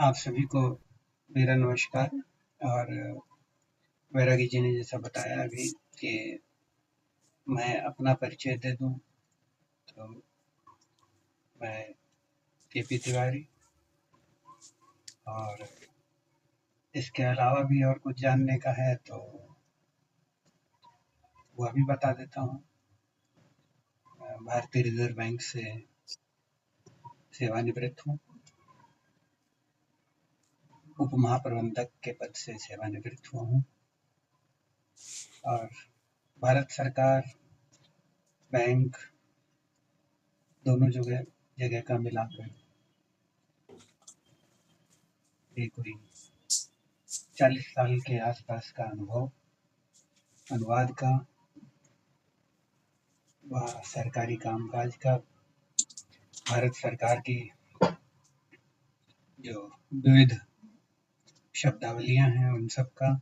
आप सभी को मेरा नमस्कार। और वैरागी जी ने जैसा बताया अभी कि मैं अपना परिचय दे दूं, तो मैं केपी तिवारी, और इसके अलावा भी और कुछ जानने का है तो वह भी बता देता हूँ। भारतीय रिजर्व बैंक से सेवानिवृत्त हूँ, उप महाप्रबंधक के पद से सेवानिवृत्त हुआ हूँ, और भारत सरकार, बैंक दोनों जगह का मिलाकर ये कोई 40 साल के आसपास का अनुभव अनुवाद का व सरकारी कामकाज का, भारत सरकार की जो विविध शब्दावलियां हैं उन सब का,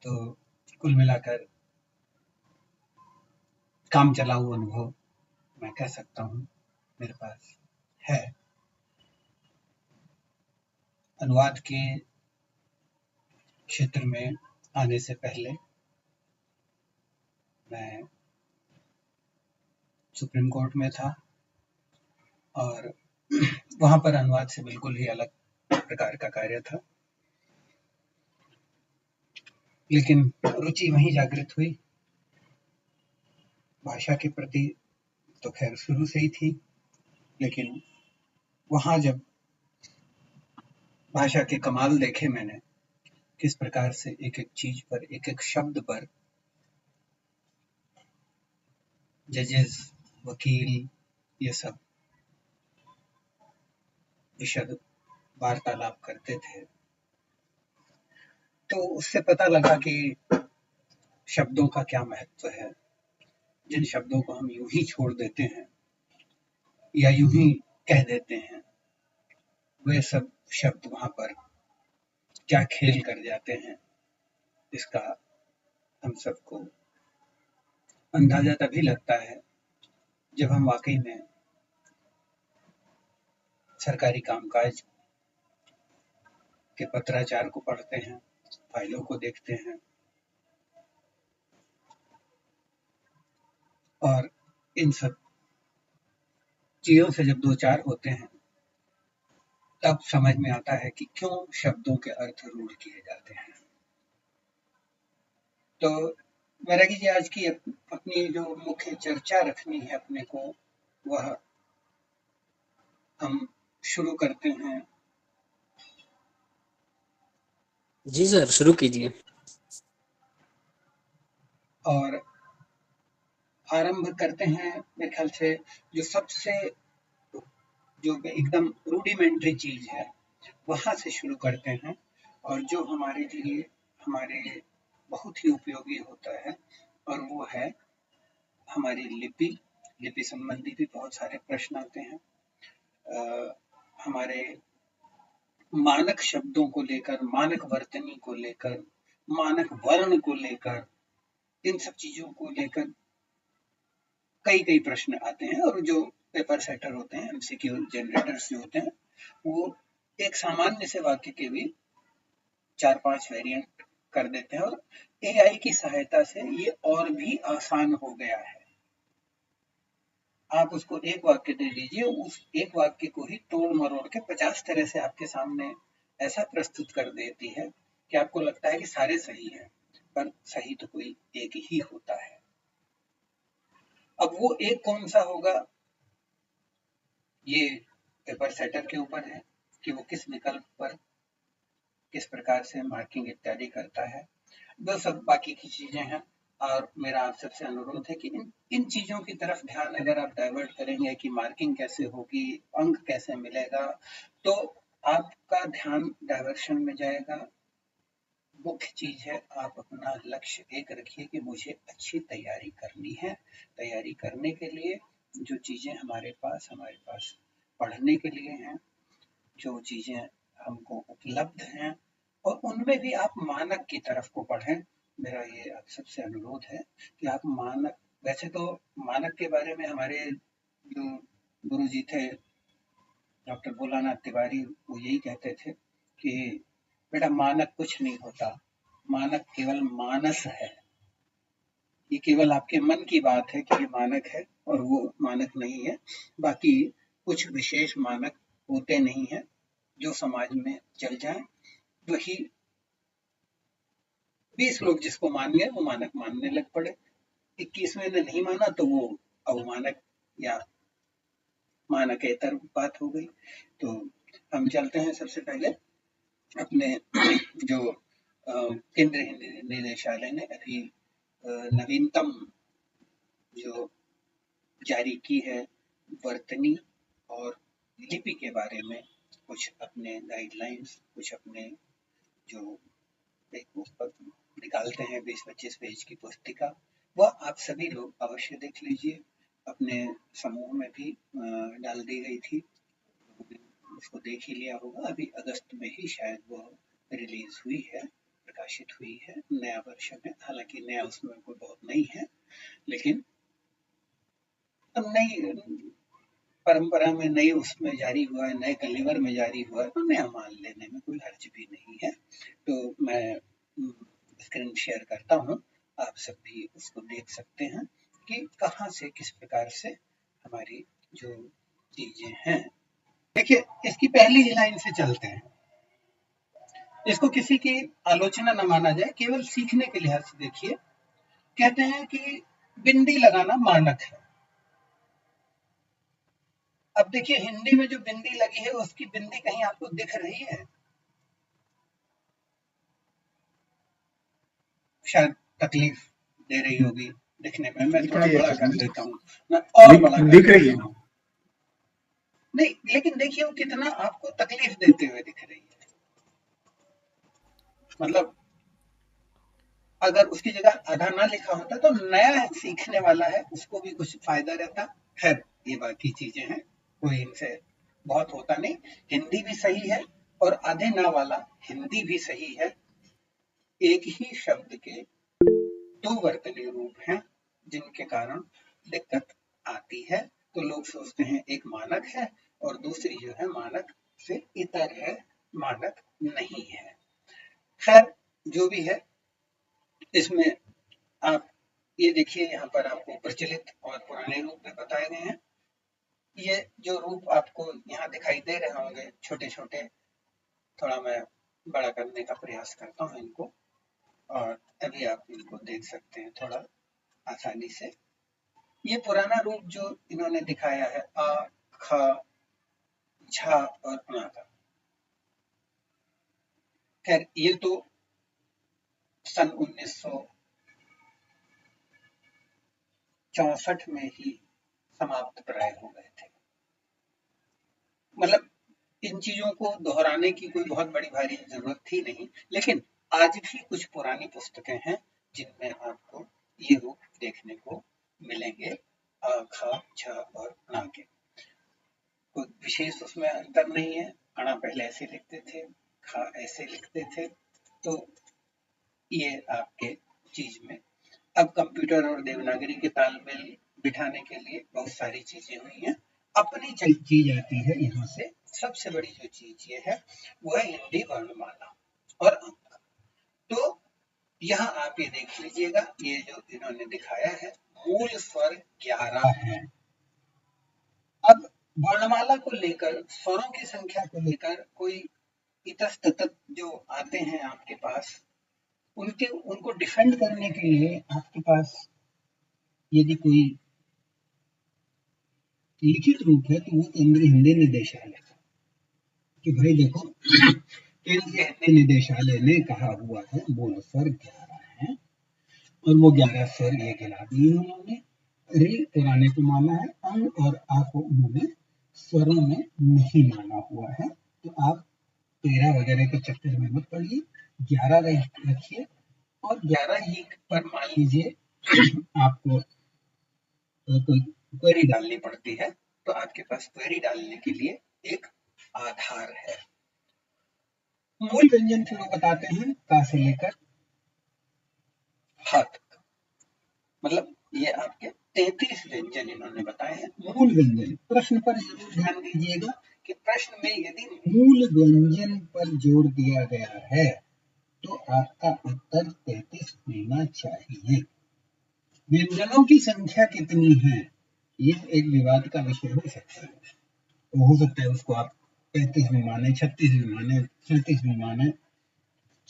तो कुल मिलाकर काम चलाऊ अनुभव मैं कह सकता हूँ मेरे पास है। अनुवाद के क्षेत्र में आने से पहले मैं सुप्रीम कोर्ट में था, और वहां पर अनुवाद से बिल्कुल ही अलग प्रकार का कार्य था, लेकिन रुचि वहीं जागृत हुई। भाषा के प्रति तो खैर शुरू से ही थी, लेकिन वहां जब भाषा के कमाल देखे मैंने, किस प्रकार से एक एक चीज पर, एक एक शब्द पर जजेस, वकील, ये सब विशद वार्तालाप करते थे, तो उससे पता लगा कि शब्दों का क्या महत्व है। जिन शब्दों को हम यूं ही छोड़ देते हैं या यूं ही कह देते हैं, वे सब शब्द वहां पर क्या खेल कर जाते हैं, इसका हम सबको अंदाजा तभी लगता है जब हम वाकई में सरकारी कामकाज के पत्राचार को पढ़ते हैं, फाइलों को देखते हैं, और इन सब चीजों से जब दो चार होते हैं, तब समझ में आता है कि क्यों शब्दों के अर्थ रूढ़ किए जाते हैं। तो वैरागी जी, आज की अपनी जो मुख्य चर्चा रखनी है अपने को, वह हम शुरू करते हैं। जी सर, शुरू कीजिए। और आरंभ करते हैं मेरे ख्याल से जो सबसे जो एकदम रूडिमेंट्री चीज है वहां से शुरू करते हैं, और जो हमारे लिए हमारे बहुत ही उपयोगी होता है, और वो है हमारी लिपि। लिपि संबंधी भी बहुत सारे प्रश्न आते हैं। हमारे मानक शब्दों को लेकर, मानक वर्तनी को लेकर, मानक वर्ण को लेकर, इन सब चीजों को लेकर कई कई प्रश्न आते हैं, और जो पेपर सेटर होते हैं, एमसीक्यू जनरेटर्स जो होते हैं, वो एक सामान्य से वाक्य के भी 4-5 वेरिएंट कर देते हैं, और एआई की सहायता से ये और भी आसान हो गया है। आप उसको एक वाक्य दे दीजिए, उस एक वाक्य को ही तोड़ मरोड़ के 50 तरह से आपके सामने ऐसा प्रस्तुत कर देती है कि आपको लगता है कि सारे सही हैं, पर सही तो कोई एक ही होता है। अब वो एक कौन सा होगा, ये पेपर सेटर के ऊपर है कि वो किस विकल्प पर किस प्रकार से मार्किंग इत्यादि करता है। वो सब बाकी की चीजें हैं, और मेरा आप सबसे अनुरोध है कि इन चीजों की तरफ ध्यान अगर आप डाइवर्ट करेंगे कि मार्किंग कैसे होगी, अंक कैसे मिलेगा, तो आपका ध्यान डायवर्शन में जाएगा। मुख्य चीज है, आप अपना लक्ष्य एक रखिए कि मुझे अच्छी तैयारी करनी है। तैयारी करने के लिए जो चीजें हमारे पास पढ़ने के लिए हैं, जो चीजें हमको उपलब्ध हैं, और उनमें भी आप मानक की तरफ को पढ़ें। मेरा ये आप सबसे अनुरोध है कि आप मानक, वैसे तो मानक के बारे में हमारे जो गुरु जी थे डॉक्टर भोलानाथ तिवारी वो यही कहते थे कि बेटा मानक कुछ नहीं होता, मानक केवल मानस है। ये केवल आपके मन की बात है कि ये मानक है और वो मानक नहीं है। बाकी कुछ विशेष मानक होते नहीं है, जो समाज में चल जाए वही 20 लोग जिसको मान गए वो मानक मानने लग पड़े। 21वें ने नहीं माना तो वो अवमानक या मानकेतर बात हो गई। तो हम चलते हैं सबसे पहले अपने जो केंद्रीय निदेशालय ने अभी नवीनतम जो जारी की है वर्तनी और लिपि के बारे में कुछ अपने गाइडलाइंस, कुछ अपने जो एक पुस्तक निकालते हैं 20-25 पेज की पुस्तिका, वह आप सभी लोग अवश्य देख लीजिए। अपने समूह में भी डाल दी गई थी, उसको देख ही लिया होगा। अभी अगस्त में ही शायद वो रिलीज हुई है, प्रकाशित हुई है नया वर्ष में। हालांकि नया उसमें कोई बहुत नहीं है, लेकिन नई परंपरा में नई उसमें जारी हुआ है, नए कलेवर में जारी हुआ है, तो नया माल लेने में कोई हर्ज भी नहीं है। तो मैं स्क्रीन शेयर करता हूँ, आप सब भी उसको देख सकते हैं कि कहाँ से किस प्रकार से हमारी जो चीजें हैं। देखिए, इसकी पहली ही लाइन से चलते हैं। इसको किसी की आलोचना न माना जाए, केवल सीखने के लिहाज से देखिए। कहते हैं कि बिंदी लगाना मानक है। अब देखिए, हिंदी में जो बिंदी लगी है उसकी बिंदी कहीं आपको दिख रही है? शायद तकलीफ दे रही होगी दिखने में। मैं थोड़ा बड़ा कर देता हूँ, मैं और बड़ा कर देता हूँ। नहीं, लेकिन देखिए वो कितना आपको तकलीफ देते हुए दिख रही है। मतलब अगर उसकी जगह आधा ना लिखा होता तो नया सीखने वाला है उसको भी कुछ फायदा रहता। खैर, ये बाकी चीजें हैं, कोई इनसे बहुत होता नहीं। हिंदी भी सही है और आधे ना वाला हिंदी भी सही है। एक ही शब्द के दो वर्तनी रूप हैं जिनके कारण दिक्कत आती है। तो लोग सोचते हैं एक मानक है और दूसरी जो है मानक से इतर है, मानक नहीं है। खैर, जो भी है, इसमें आप ये देखिए, यहाँ पर आपको प्रचलित और पुराने रूप में बताए गए हैं। ये जो रूप आपको यहाँ दिखाई दे रहे होंगे छोटे छोटे, थोड़ा मैं बड़ा करने का प्रयास करता हूँ इनको, और अभी आप इनको देख सकते हैं थोड़ा आसानी से। ये पुराना रूप जो इन्होंने दिखाया है आ, ख, झ और ण का, खैर ये तो सन 1964 में ही समाप्त प्राय हो गए थे। मतलब इन चीजों को दोहराने की कोई बहुत बड़ी भारी जरूरत थी नहीं, लेकिन आज भी कुछ पुरानी पुस्तकें हैं जिनमें आपको ये रूप देखने को मिलेंगे, अ, ख, छ और ण के। कोई विशेष उसमें अंतर नहीं है। अणा पहले ऐसे लिखते थे, खा ऐसे लिखते थे। तो ये आपके चीज में अब कंप्यूटर और देवनागरी के तालमेल बिठाने के लिए बहुत सारी चीजें हुई हैं। अपनी चीज आती है यहाँ से। सबसे बड़ी जो चीज ये है वो है हिंदी वर्णमाला और अंक। तो यहाँ आप ये देख लीजिएगा, ये जो इन्होंने दिखाया है मूल स्वर 11 है। अब वर्णमाला को लेकर, स्वरों की संख्या को लेकर कोई इतस्ततः जो आते हैं आपके पास, उनको डिफेंड करने के लिए आपके पास यदि कोई लिखित रूप है तो वो केंद्रीय हिंदी निदेशालय का, कि भाई देखो केंद्रीय हिंदी निदेशालय ने कहा हुआ है मूल स्वर 11 है और वो 11 स्वर ये गिना दिए उन्होंने। रे पुराने को माना है, अंग और आ को उन्होंने स्वरों में नहीं माना हुआ है। तो आप 13 वगैरह के चक्कर में मत पड़िए, 11 रखिए और 11 ही पर मान लीजिए आपको कोई क्वेरी डालनी पड़ती है तो आपके पास क्वेरी डालने के लिए एक आधार है। मूल व्यंजन फिर वो बताते हैं का से लेकर ह तक, मतलब ये आपके 33 व्यंजन इन्होंने बताए हैं मूल व्यंजन। प्रश्न पर जरूर ध्यान दीजिएगा कि प्रश्न में यदि मूल व्यंजन पर जोर दिया गया है तो आपका उत्तर 33 होना चाहिए। व्यंजनों की संख्या कितनी है ये एक विवाद का विषय हो सकता है। तो हो सकता है उसको आप 35 भी माने, 36 भी माने, 37 भी माने,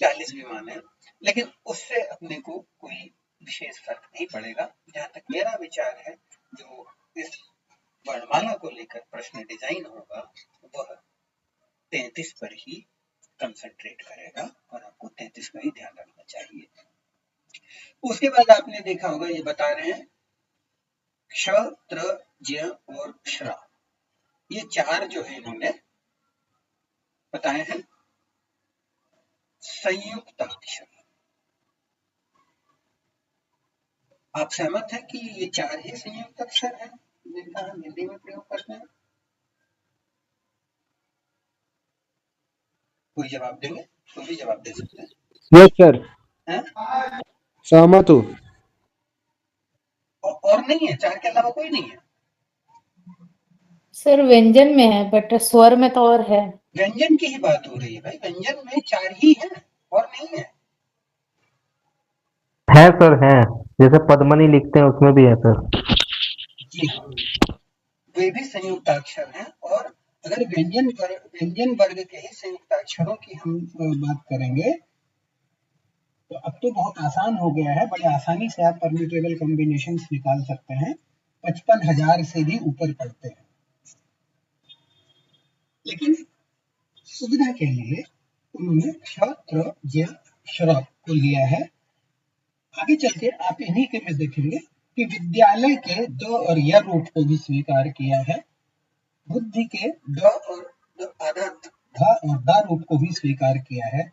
40 भी माने, लेकिन उससे अपने को कोई विशेष फर्क नहीं पड़ेगा। जहां तक मेरा विचार है, जो इस वर्णमाला को लेकर प्रश्न डिजाइन होगा वह 33 पर ही कंसंट्रेट करेगा और आपको 33 का ही ध्यान रखना चाहिए। उसके बाद आपने देखा होगा ये बता रहे हैं क्ष, त्र, ज्य और श्र, ये चार जो है इन्होंने बताए हैं संयुक्त अक्षर। आप सहमत हैं कि ये चार ही संयुक्त अक्षर हैं जिनका हम हिंदी में प्रयोग करते हैं? कोई जवाब देंगे? कोई भी जवाब दे सकते हैं। यस सर, हैं? सहमत हूँ। और नहीं है? चार के अलावा कोई नहीं है? सर व्यंजन में है बट स्वर में तो और है। व्यंजन की ही बात हो रही है भाई, व्यंजन में चार ही है और नहीं है। है सर, है, जैसे पद्मनी लिखते हैं उसमें भी है सर। जी हाँ, वे भी संयुक्ताक्षर हैं। और अगर व्यंजन वर्ग के ही संयुक्ताक्षरों की हम बात करेंगे तो अब तो बहुत आसान हो गया है, बड़े आसानी से आप परम्यूटेबल कॉम्बिनेशंस निकाल सकते हैं, 55,000 से भी ऊपर पड़ते हैं। लेकिन सुविधा के लिए उन्होंने क्ष, त्र, ज्य, श्र को लिया है। आगे चलके आप इन्हीं के में देखेंगे कि विद्यालय के द और य रूप को भी स्वीकार किया है, बुद्धि के द और आधा ध और द रूप को भी स्वीकार किया है।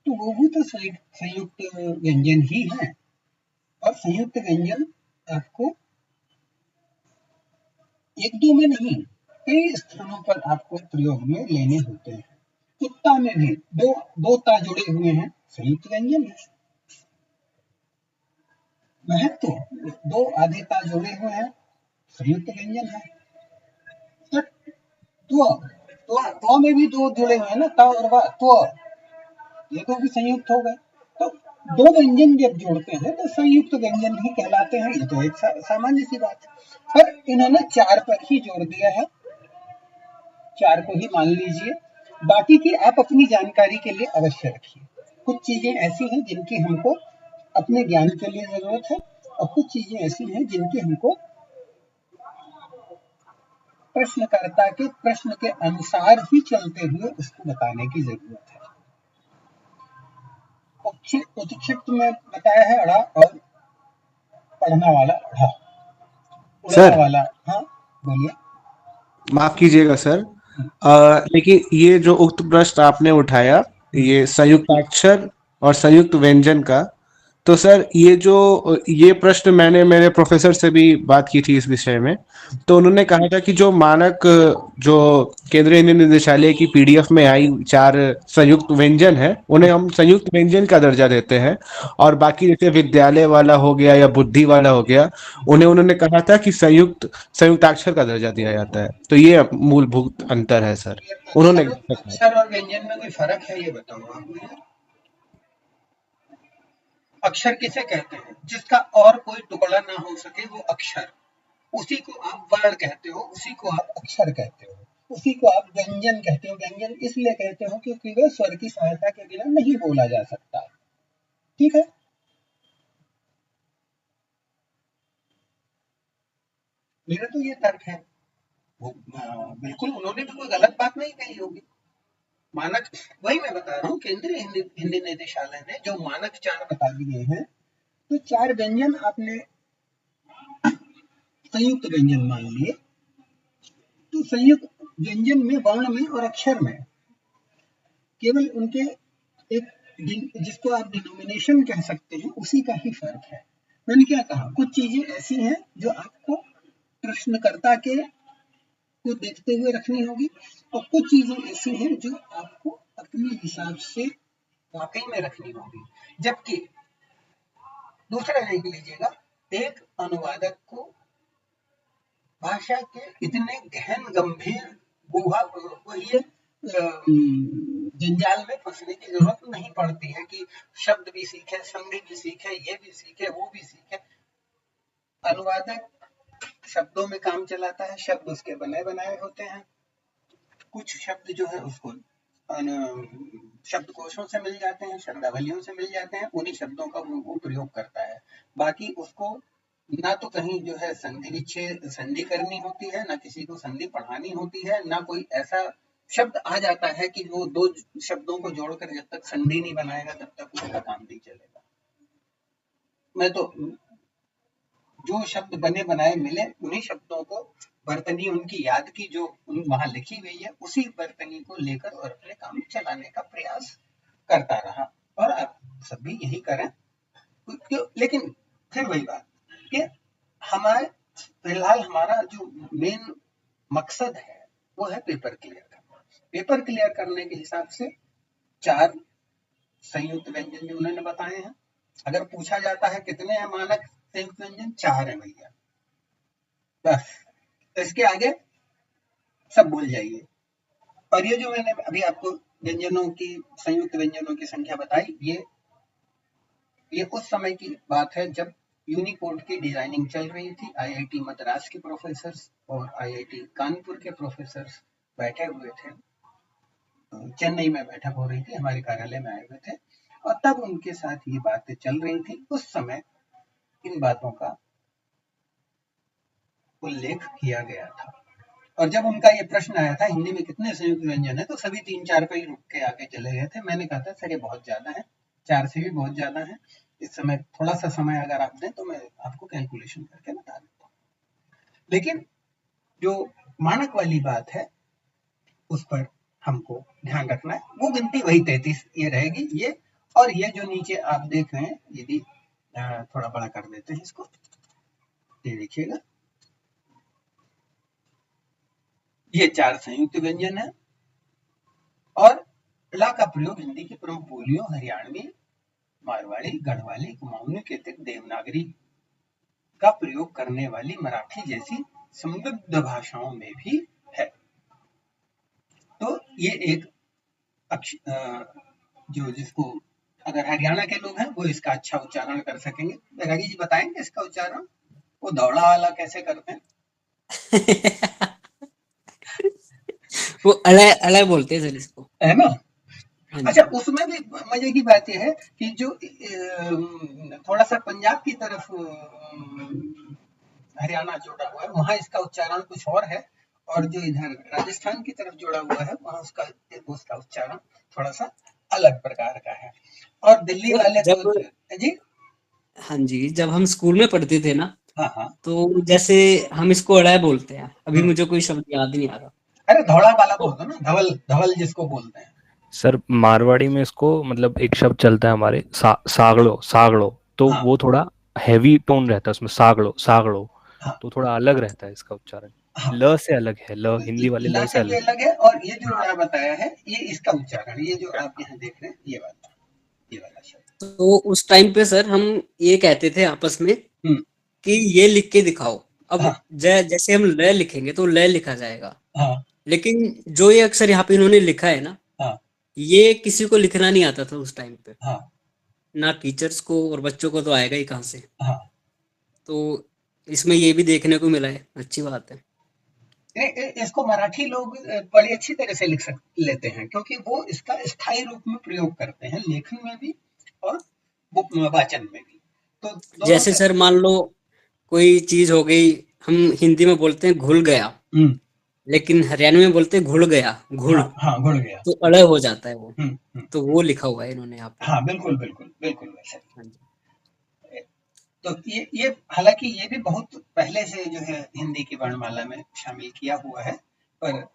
तो वो भी तो संयुक्त व्यंजन ही है। और संयुक्त व्यंजन आपको एक दो में नहीं, कई स्थानों पर आपको प्रयोग में लेने होते हैं। कुत्ता में भी दो ता जुड़े हुए हैं, संयुक्त व्यंजन है। महत्व, दो आधे ता जुड़े हुए हैं, संयुक्त व्यंजन है। त्व में भी दो जुड़े हुए हैं ना, ता और वा, त्व, ये तो भी संयुक्त हो गए। तो दो व्यंजन जब जोड़ते हैं तो संयुक्त व्यंजन ही कहलाते हैं। ये तो एक सामान्य सी बात है, पर इन्होंने चार पर ही जोड़ दिया है, चार को ही मान लीजिए। बाकी की आप अपनी जानकारी के लिए अवश्य रखिए। कुछ चीजें ऐसी हैं जिनकी हमको अपने ज्ञान के लिए जरूरत है और कुछ चीजें ऐसी हैं जिनकी हमको प्रश्नकर्ता के प्रश्न के अनुसार ही चलते हुए उसको बताने की जरूरत है। उत्क्षिप्त में बताया है अड़ा और पढ़ना वाला अढ़ा, उड़ने सर, वाला। हाँ बोलिए। माफ कीजिएगा सर, लेकिन ये जो उक्त प्रश्न आपने उठाया, ये संयुक्ताक्षर और संयुक्त व्यंजन का, तो सर ये प्रश्न मैंने मेरे प्रोफेसर से भी बात की थी इस विषय में। तो उन्होंने कहा था कि जो मानक जो केंद्रीय हिंदी निदेशालय की पीडीएफ में आई चार संयुक्त व्यंजन है, उन्हें हम संयुक्त व्यंजन का दर्जा देते हैं, और बाकी जैसे विद्यालय वाला हो गया या बुद्धि वाला हो गया, उन्हें उन्होंने कहा था कि संयुक्ताक्षर का दर्जा दिया जाता है। तो ये मूलभूत अंतर है सर, उन्होंने अक्षर और व्यंजन में कोई फर्क है ये बताओ आप मुझे। अक्षर किसे कहते हैं? जिसका और कोई टुकड़ा ना हो सके वो अक्षर, उसी को आप वर्ण कहते हो, उसी को आप अक्षर कहते हो, उसी को आप व्यंजन कहते हो। व्यंजन इसलिए कहते हो क्योंकि वह स्वर की सहायता के बिना नहीं बोला जा सकता। ठीक है, मेरा तो ये तर्क है। वो बिल्कुल उन्होंने भी कोई गलत बात नहीं कही होगी। मानक, वही मैं बता रहा हूँ, केंद्रीय हिंदी निदेशालय ने जो मानक चार बता दिए हैं, तो चार व्यंजन आपने संयुक्त व्यंजन मान लिए। तो संयुक्त व्यंजन में वर्ण में और अक्षर में केवल उनके एक जिसको आप डिनोमिनेशन कह सकते हैं उसी का ही फर्क है। मैंने क्या कहा, कुछ चीजें ऐसी हैं जो आपको प्रश्नकर्ता के को देखते हुए रखनी होगी और कुछ चीजें ऐसी हैं जो आपको अपने हिसाब से वाकई में रखनी होगी। जबकि दूसरा देख लीजिएगा, एक अनुवादक को भाषा के इतने गहन गंभीर वही जंजाल में फंसने की जरूरत नहीं पड़ती है कि शब्द भी सीखे, संधि भी सीखे, ये भी सीखे, वो भी सीखे। अनुवादक शब्दों में काम चलाता है, शब्द उसके बने बनाए होते हैं। कुछ शब्द जो है उसको शब्दकोशों से मिल जाते हैं, शब्दावलियों से मिल जाते हैं, उन्हीं शब्दों का वो प्रयोग करता है। बाकी उसको ना तो कहीं जो है संधि विच्छेद संधि करनी होती है, ना किसी को संधि पढ़ानी होती है, ना कोई ऐसा शब्द आ जाता है कि वो दो शब्दों को जोड़कर जब तक संधि नहीं बनाएगा तब तक उसका काम नहीं चलेगा। मैं तो जो शब्द बने बनाए मिले उन्हीं शब्दों को बर्तनी उनकी याद की जो वहां लिखी हुई है उसी बर्तनी को लेकर और अपने काम चलाने का प्रयास करता रहा, और आप सब भी यही करें। लेकिन फिर वही बात कि हमारे फिलहाल हमारा जो मेन मकसद है वो है पेपर क्लियर करना। पेपर क्लियर करने के हिसाब से 4 संयुक्त व्यंजन जो उन्होंने बताए हैं, अगर पूछा जाता है कितने हैं मानक संयुक्त व्यंजन, 4 है भैया, बस इसके आगे सब भूल जाइए। और ये जो मैंने अभी आपको व्यंजनों की संयुक्त व्यंजनों की संख्या बताई, ये उस समय की बात है जब यूनिकोड की डिजाइनिंग चल रही थी। आईआईटी मद्रास के प्रोफेसर्स और आईआईटी कानपुर के प्रोफेसर्स बैठे हुए थे, चेन्नई में बैठक हो रही थी, हमारे कार्यालय में आए हुए थे, और तब उनके साथ ये बातें चल रही थी। उस समय इन बातों का उल्लेख किया गया था, और जब उनका ये प्रश्न आया था हिंदी में कितने संयुक्त व्यंजन है, तो सभी 3-4 पे ही रुक के आगे चले गए थे। मैंने कहा था सर ये बहुत ज्यादा है, 4 से भी बहुत ज्यादा है। इस समय थोड़ा सा समय अगर आप दें तो मैं आपको कैलकुलेशन करके बता देता हूँ। लेकिन जो मानक वाली बात है उस पर हमको ध्यान रखना है, वो गिनती वही 33 ये रहेगी। ये और ये जो नीचे आप देख रहे हैं, यदि थोड़ा बड़ा कर देते हैं इसको, ये देखिएगा, ये 4 संयुक्त व्यंजन है। और ला का प्रयोग हिंदी की प्रमुख बोलियों हरियाणवी, मारवाड़ी, गढ़वाली, कुमाऊनी, केतिक, देवनागरी का प्रयोग करने वाली मराठी जैसी समृद्ध भाषाओं में भी है। तो ये एक जो जिसको अगर हरियाणा के लोग हैं वो इसका अच्छा उच्चारण कर सकेंगे। बैरागी जी बताएंगे इसका उच्चारण, वो दौड़ा वाला कैसे करते हैं? वो अलग अलग बोलते हैं सर इसको, है ना। हाँ अच्छा, जी। उसमें भी मजे की बात यह है कि जो थोड़ा सा पंजाब की तरफ हरियाणा जुड़ा हुआ है वहां इसका उच्चारण कुछ और है, और जो इधर राजस्थान की तरफ जुड़ा हुआ है वहां उसका उच्चारण थोड़ा सा अलग प्रकार का है। और दिल्ली सर वाले जब, तो जी, हाँ जी, जब हम स्कूल में पढ़ते थे ना, हाँ हाँ, तो जैसे हम इसको अड़ाय बोलते हैं, अभी मुझे कोई शब्द याद नहीं आ रहा। अरे धौड़ा वाला तो बोल दो ना, धवल धवल जिसको बोलते हैं। सर मारवाड़ी में इसको मतलब एक शब्द चलता है हमारे सागड़ो सागड़ो, तो हाँ वो थोड़ा हैवी टोन रहता है उसमें, सागड़ो सागड़ो, हाँ तो थोड़ा अलग रहता है इसका उच्चारण। हाँ, ल से अलग है, ल हिंदी वाले ला ल से से भी अलग। अलग है, और ये जो मैंने बताया है ये इसका उच्चारण, ये जो आप यहाँ देख रहे हैं ये वाला शब्द। तो उस टाइम पे सर हम ये कहते थे आपस में कि ये लिख के दिखाओ। अब हाँ जैसे हम ल लिखेंगे तो ल लिखा जाएगा, हाँ लेकिन जो ये अक्षर यहाँ पे इन्होंने लिखा है ना, हाँ ये किसी को लिखना नहीं आता था उस टाइम पे, हाँ ना टीचर्स को, और बच्चों को तो आएगा ही कहाँ से। हाँ, तो इसमें ये भी देखने को मिला है, अच्छी बात है। इसको मराठी लोग बड़ी अच्छी तरह से लिख लेते हैं, क्योंकि वो इसका स्थायी रूप में प्रयोग करते हैं, लेखन में भी और वाचन में भी। तो दोनों जैसे से सर मान लो कोई चीज हो गई, हम हिंदी में बोलते हैं घुल गया, लेकिन हरियाणवी में बोलते हैं घुल गया, घुल, हाँ हाँ, घुल गया, तो अड़ हो जाता है वो। तो वो लिखा हुआ है इन्होंने यहाँ पे। हाँ बिल्कुल बिल्कुल बिल्कुल वैसे। हाँ जी। तो ये हालांकि ये भी बहुत पहले से जो है हिंदी की वर्णमाला में शामिल किया हुआ है, पर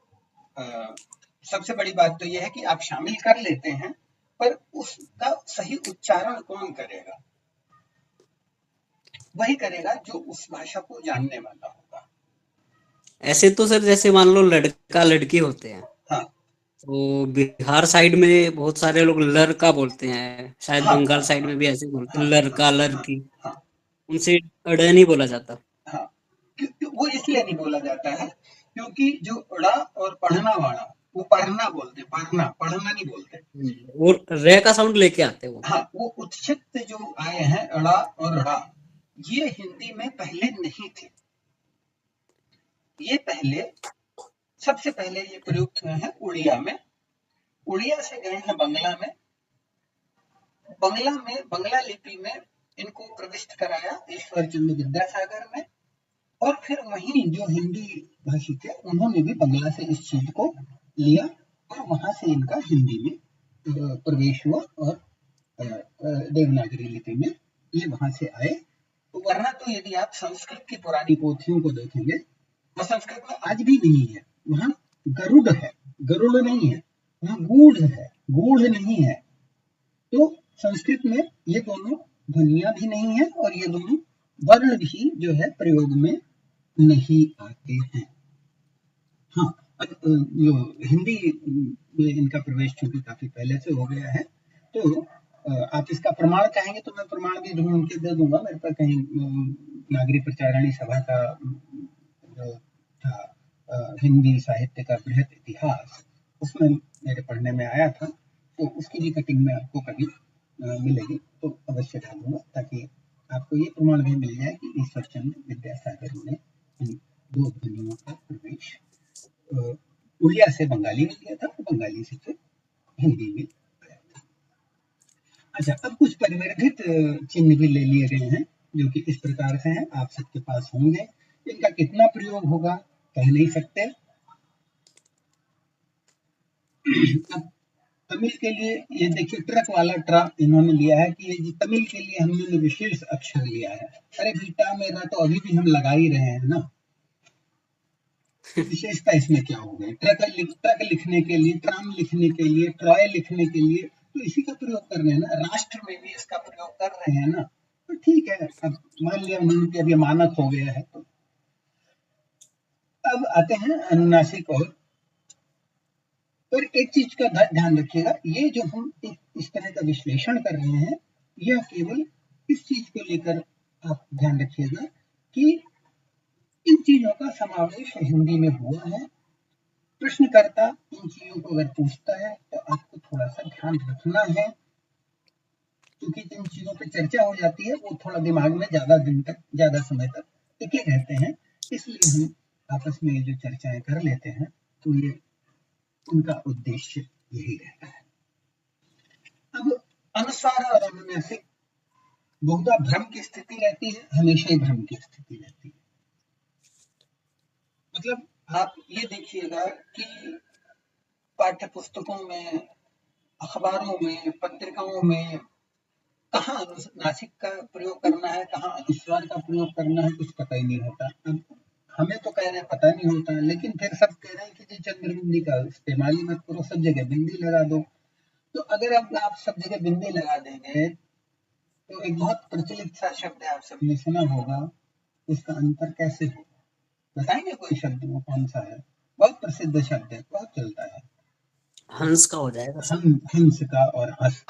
सबसे बड़ी बात तो ये है कि आप शामिल कर लेते हैं, पर उसका सही उच्चारण कौन करेगा? वही करेगा जो उस भाषा को जानने वाला होगा। ऐसे तो सर जैसे मान लो लड़का लड़की होते हैं, हाँ तो बिहार साइड में बहुत सारे लोग लड़का बोलते हैं, शायद हाँ बंगाल हाँ साइड हाँ में भी ऐसे बोलते हैं, हाँ लड़का हाँ लड़की, हाँ उनसे अड़ नहीं बोला जाता। हाँ, वो इसलिए नहीं बोला जाता है क्योंकि जो ड़ा और पढ़ना वाला वो पढ़ना बोलते, पढ़ना नहीं बोलते। और रे का साउंड लेके आते वो। हाँ, वो उच्छित जो आए हैं अड़ा और ड़ा, ये हिंदी में पहले नहीं थे। ये पहले सबसे पहले ये प्रयुक्त हुए हैं उड़िया में, उड़िया से गए हैं बंगला में, बंगला लिपि में इनको प्रविष्ट कराया ईश्वर चंद्र विद्यासागर ने, और फिर वहीं जो हिंदी भाषी थे उन्होंने भी बंगला से इस चीज को लिया और वहां से इनका हिंदी में प्रवेश हुआ और देवनागरी लिपि में ये वहां से आए। तो वरना तो यदि आप संस्कृत की पुरानी पोथियों को देखेंगे तो संस्कृत में आज भी नहीं है, वहां गरुड़ है, गरुड़ नहीं है, वहां गूढ़ है, गूढ़ नहीं है। तो संस्कृत में ये दोनों ध्वनियां भी नहीं है और ये दोनों वर्ण भी जो है प्रयोग में नहीं आते हैं। हाँ, अब जो हिंदी में इनका प्रवेश चूंकि काफी पहले से हो गया है, तो आप इसका प्रमाण चाहेंगे तो मैं प्रमाण भी ढूंढ के दे दूंगा। मेरे पास कहीं नागरी प्रचारणी सभा का जो था हिंदी साहित्य का बृहत इतिहास, उसमें मेरे पढ़ने में आया था, तो उसकी भी कटिंग में आपको कभी मिलेगी तो अवश्य डालूंगा, ताकि आपको ये प्रमाण भी मिल जाए कि ईश्वर चंद्र विद्यासागर ने इन दो ध्वनियों का प्रवेश उड़िया से बंगाली में किया था, बंगाली से फिर हिंदी में आया था। अच्छा, अब कुछ परिवर्धित चिन्ह भी ले लिए गए हैं जो कि इस प्रकार से हैं, आप सबके पास होंगे। इनका कितना प्रयोग होगा कह नहीं सकते। अब तमिल के लिए ये देखिए ट्रक वाला ट्रा इन्होंने लिया है कि ये तमिल के लिए हमने विशेष अक्षर लिया है। अरे बीटा मेरा तो अभी भी हम लगा ही रहे हैं ना, विशेषता इसमें क्या हो गई? ट्रक लिखने के लिए, ट्राम लिखने के लिए, ट्रॉय लिखने के लिए तो इसी का प्रयोग कर रहे हैं ना, राष्ट्र में भी इसका प्रयोग कर रहे हैं ना, तो ठीक है। अब मान लिया उन्होंने कि अब ये मानक हो गया है। तो अब आते हैं अनुनासिक और एक चीज का ध्यान रखिएगा, ये जो हम इस तरह का विश्लेषण कर रहे हैं, यह केवल इस चीज को लेकर आप ध्यान रखिएगा कि इन चीजों का समावेश हिंदी में हुआ है। प्रश्नकर्ता इन चीजों को अगर पूछता है तो आपको थोड़ा सा ध्यान रखना है, क्योंकि जिन चीजों पर चर्चा हो जाती है वो थोड़ा दिमाग में ज्यादा समय तक टिके रहते हैं, इसलिए हम आपस में जो चर्चाएं कर लेते हैं तो ये उनका उद्देश्य यही रहता है। अब अनुस्वार और अनुनासिक बहुधा भ्रम की स्थिति रहती है, हमेशा ही भ्रम की स्थिति रहती है। मतलब आप ये देखिएगा कि पाठ्य पुस्तकों में, अखबारों में, पत्रिकाओं में कहाँ अनुनासिक का प्रयोग करना है, कहाँ अनुस्वार का प्रयोग करना है, कुछ पता ही नहीं होता। अब हमें तो कह रहे हैं पता नहीं होता, लेकिन फिर सब कह रहे हैं कि जी चंद्रबिंदी का इस्तेमाल ही मत करो, सब जगह बिंदी लगा दो। तो अगर अब आप सब जगह बिंदी लगा देंगे तो एक बहुत प्रचलित सा शब्द है, आप सबने सुना होगा, उसका अंतर कैसे होगा? बताएंगे कोई शब्द वो कौन सा है? बहुत प्रसिद्ध शब्द है, बहुत चलता है। हंस का हो जाएगा सर। हंस का और हंस,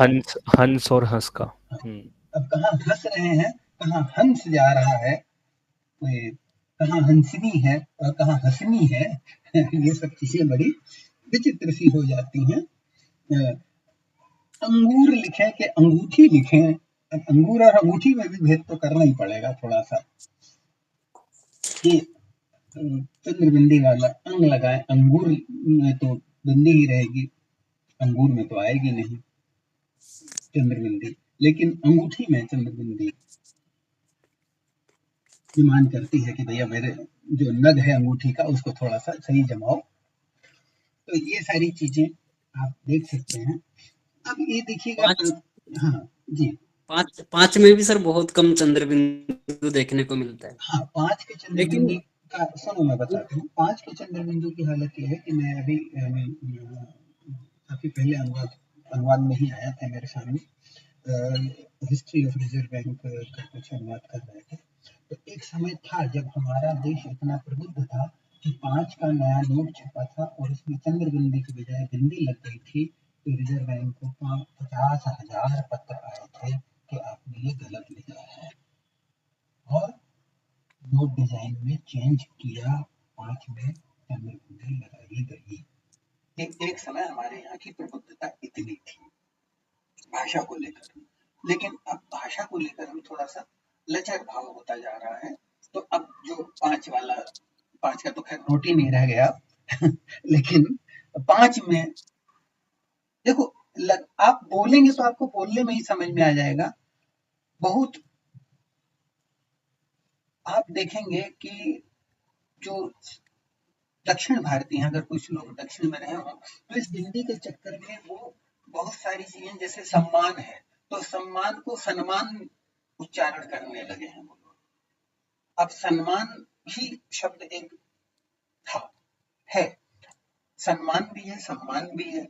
हंस और हंस का। अब कहाँ हंस रहे हैं, कहाँ हंस जा रहा है, कहाँ हंसनी है और कहाँ हंसनी है ये सब चीजें बड़ी विचित्र सी हो जाती हैं। अंगूर लिखें कि अंगूठी लिखें, अब अंगूर और अंगूठी में भी भेद तो करना ही पड़ेगा थोड़ा सा, कि चंद्रबिंदी वाला अंग लगाए, अंगूर में तो बिंदी ही रहेगी, अंगूर में तो आएगी नहीं चंद्रबिंदी, लेकिन अंगूठी में चंद्रबिंदी डिमांड करती है कि भैया मेरे जो नग है अंगूठी का उसको थोड़ा सा सही जमाओ। तो ये सारी चीजें आप देख सकते हैं। अब ये देखिएगा, हाँ जी, पांच में भी सर बहुत कम चंद्रबिंदु देखने को मिलता है। हाँ, 5 के चंद्रबिंदु का सुनो मैं बताता हूँ। 5 के चंद्रबिंदु की हालत ये है कि मैं अभी काफी पहले अनुवाद में ही आया था मेरे सामने, हिस्ट्री ऑफ रिजर्व बैंक का कुछ अनुवाद कर रहे थे। तो एक समय था जब हमारा देश इतना प्रबुद्ध था कि 5 का नया नोट छपा था और उसमें चंद्रबिंदी की बजाय बिंदी लग गई थी, तो रिजर्व बैंक को 50,000 पत्र आए थे कि आपने ये गलत लिखा है, और नोट डिजाइन में चेंज किया, 5 में में बुद्धि लगाई गई। एक समय हमारे यहाँ की प्रबुद्धता इतनी थी भाषा को लेकर, लेकिन अब भाषा को लेकर हम थोड़ा सा लचर भाव होता जा रहा है। तो अब जो 5 का तो खैर नोट ही नहीं रह गया लेकिन 5 में देखो, आप बोलेंगे तो आपको बोलने में ही समझ में आ जाएगा। बहुत आप देखेंगे कि जो दक्षिण भारतीय हैं, अगर कुछ लोग दक्षिण में रहे हों, तो इस हिंदी के चक्कर में वो बहुत सारी चीजें, जैसे सम्मान है तो सम्मान को सन्मान उच्चारण करने लगे हैं वो लोग। अब सन्मान ही शब्द एक था, है, सम्मान भी है, सम्मान भी है।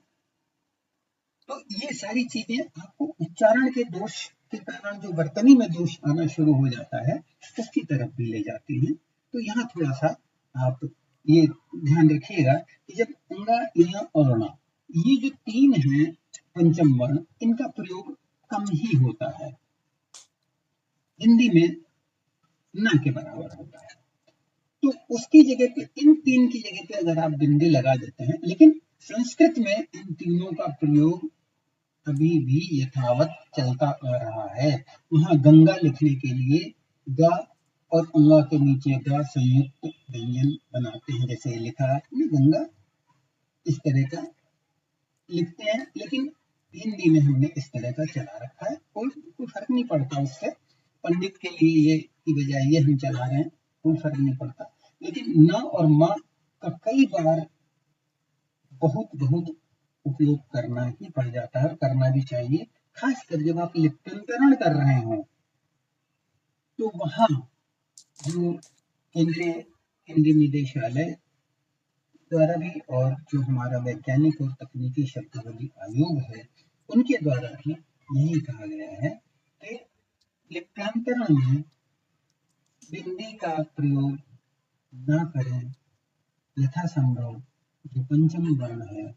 तो ये सारी चीजें आपको उच्चारण के दोष के कारण जो वर्तनी में दोष आना शुरू हो जाता है, उसकी तरफ भी ले जाती हैं। तो यहाँ थोड़ा सा आप ये ध्यान रखिएगा कि जब अंगा, इया और णा, ये जो 3 हैं पंचम वर्ण, इनका प्रयोग कम ही होता है। हिंदी में ना के बराबर होता है। तो उसकी जगह पे, इन 3 की जगह पे अगर आप बिंदी लगा देते हैं, लेकिन संस्कृत में इन तीनों का प्रयोग अभी भी यथावत चलता आ रहा है। वहां गंगा लिखने के लिए ग और अंगा के नीचे ग संयुक्त व्यंजन बनाते हैं, जैसे लिखा है गंगा, इस तरह का लिखते हैं। लेकिन हिंदी में हमने इस तरह का चला रखा है, कोई फर्क नहीं पड़ता उससे। पंडित के लिए ये की बजाय ये हम चला रहे हैं, कोई फर्क नहीं पड़ता। लेकिन न और माँ का कई बार बहुत उपयोग करना ही पड़ जाता है, और करना भी चाहिए, खासकर जब आप लिप्यंतरण कर रहे हो। तो वहां जो केंद्रीय हिंदी निदेशालय द्वारा भी, और जो हमारा वैज्ञानिक और तकनीकी शब्दावली आयोग है, उनके द्वारा भी यही कहा गया है कि लिप्यांतरण में बिंदी का प्रयोग न करें, यथासंभव जो पंचम वर्ण है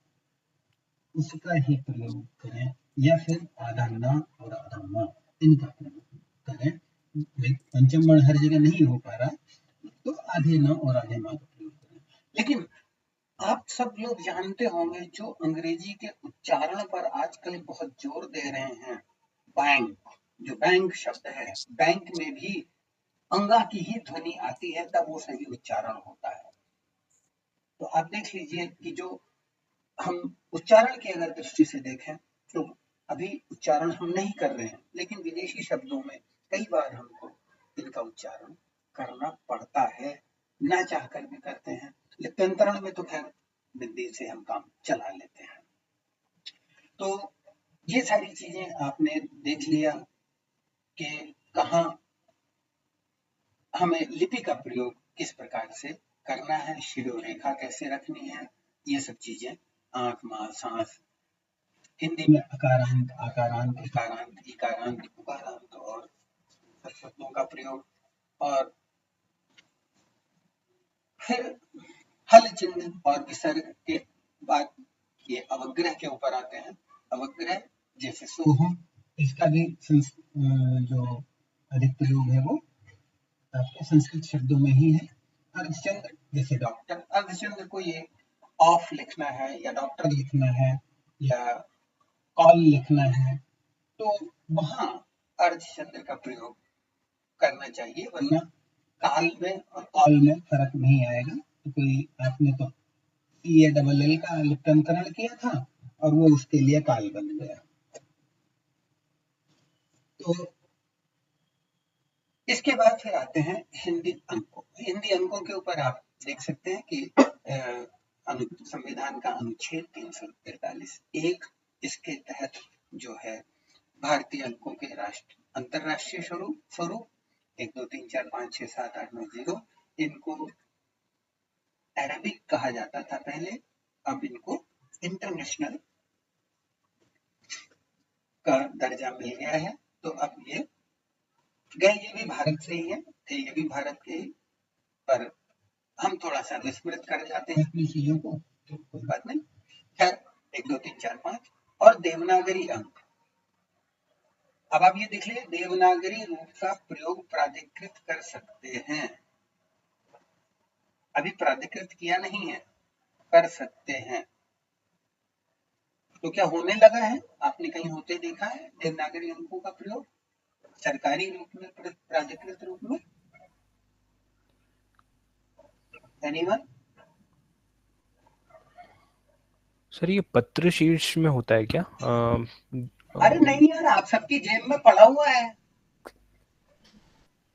उसका ही प्रयोग करें, या फिर आधा न और आधा म इनका प्रयोग करें। पंचम वर्ण हर जगह नहीं हो पा रहा, तो आधे न और आधे म का प्रयोग करें। लेकिन आप सब लोग जानते होंगे, जो अंग्रेजी के उच्चारण पर आजकल बहुत जोर दे रहे हैं, बैंक, जो बैंक शब्द है, बैंक में भी अंगा की ही ध्वनि आती है, तब वो सही उच्चारण होता है। तो आप देख लीजिए कि जो हम उच्चारण की अगर दृष्टि से देखें, तो अभी उच्चारण हम नहीं कर रहे हैं, लेकिन विदेशी शब्दों में कई बार हमको इनका उच्चारण करना पड़ता है, ना चाहकर भी करते हैं। लिप्यंतरण में तो खैर बिंदी से हम काम चला लेते हैं। तो ये सारी चीजें आपने देख लिया कि कहाँ हमें लिपि का प्रयोग किस प्रकार से करना है, शिरोरेखा कैसे रखनी है, ये सब चीजें, आंख, मां, सांस, हिंदी में अकारांत, आकारांत, इकारांत, इकारांत, उकारांत और शब्दों का प्रयोग, और फिर हल चिन्ह और विसर्ग के बाद ये अवग्रह के ऊपर आते हैं। अवग्रह जैसे सोहम, इसका भी जो अधिक प्रयोग है वो आपके संस्कृत शब्दों में ही है। अर्धचंद्र जैसे डॉक्टर, अर्धचंद्र को ये ऑफ लिखना है या डॉक्टर लिखना है या कॉल लिखना है, तो वहां अर्धचंद्र का प्रयोग करना चाहिए, वरना काल में और कॉल में फर्क नहीं आएगा। तो कोई आपने तो CALL का लिप्यंतरण किया था और वो उसके लिए काल बन गया। तो इसके बाद फिर आते हैं हिंदी अंकों। हिंदी अंकों के ऊपर आप देख सकते हैं कि संविधान का अनुच्छेद 343(1), इसके तहत जो है भारतीय अंकों के अंतरराष्ट्रीय स्वरूप 1 2 3 4 5 6 7 8 9 0, इनको अरबिक कहा जाता था पहले, अब इनको इंटरनेशनल का दर्जा मिल गया है। तो अब ये भी भारत से ही है, थे ये भी भारत के ही, पर हम थोड़ा सा विस्मृत कर जाते हैं अपनी चीजों को, तो कोई बात नहीं। खैर 1 2 3 4 5 और देवनागरी अंक। अब आप ये देख लीजिए, देवनागरी रूप का प्रयोग प्राधिकृत कर सकते हैं। अभी प्राधिकृत किया नहीं है, कर सकते हैं। तो क्या होने लगा है? आपने कहीं होते देखा है देवनागरी अंकों का प्रयोग सरकारी रूप में, प्राधिकृत रूप में? एनीवन? सर ये पत्र शीर्ष में होता है क्या? अरे नहीं यार, आप सबकी जेब में पड़ा हुआ है,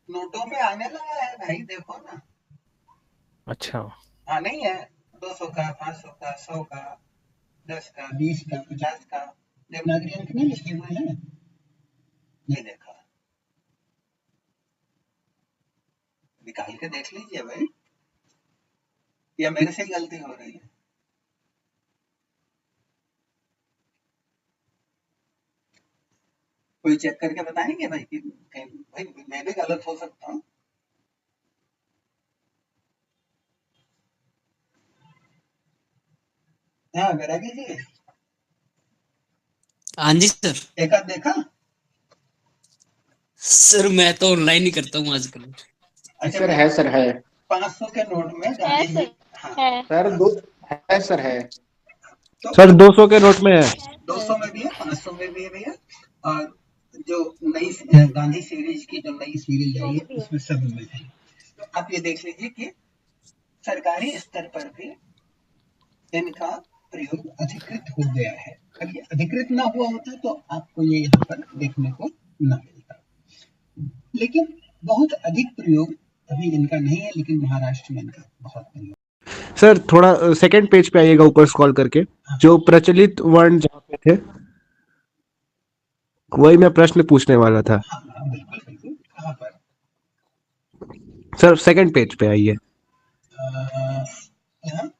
नोटों में आने लगा है भाई, देखो ना। अच्छा, हाँ नहीं है, 200 का, 500 का, 100 का, 10 का, 20 का, 50 का देवनागरी अंक नहीं लिखे हुए हैं। ये देखा, निकाल के देख लीजिए भाई, या मेरे से ही गलती हो रही है? कोई चेक करके बताएंगे भाई कि कहीं भाई मैं भी गलत हो सकता हूँ। हाँ बैरागी जी, हाँ जी सर। एक आध देखा? सर मैं तो ऑनलाइन ही करता हूँ आजकल। अच्छा सर है, सर है 500 के नोट में गांधी जी, हाँ सर, दो है सर, है तो सर 200 के नोट में है। 200 में भी है, 500 में भी है भैया, और जो नई गांधी सीरीज की जो नई सीरीज आई है उसमें सब में है। तो आप ये देख लीजिए कि सरकारी स्तर पर भी इनका प्रयोग अधिकृत हो गया है। अगर ये अधिकृत ना हुआ होता तो आपको ये यहाँ पर देखने को ना मिलता, लेकिन बहुत अधिक प्रयोग अभी इनका नहीं है, लेकिन महाराष्ट्र में इनका बहुत प्रयोग। सर थोड़ा सेकंड पेज पे आइएगा, ऊपर स्क्रॉल करके, जो प्रचलित वर्ण जहाँ पे थे वही मैं प्रश्न पूछने वाला था। हाँ हाँ बिल्कुल बिल्कुल, कहाँ पर? सर सेकंड पेज पे आइए, यहाँ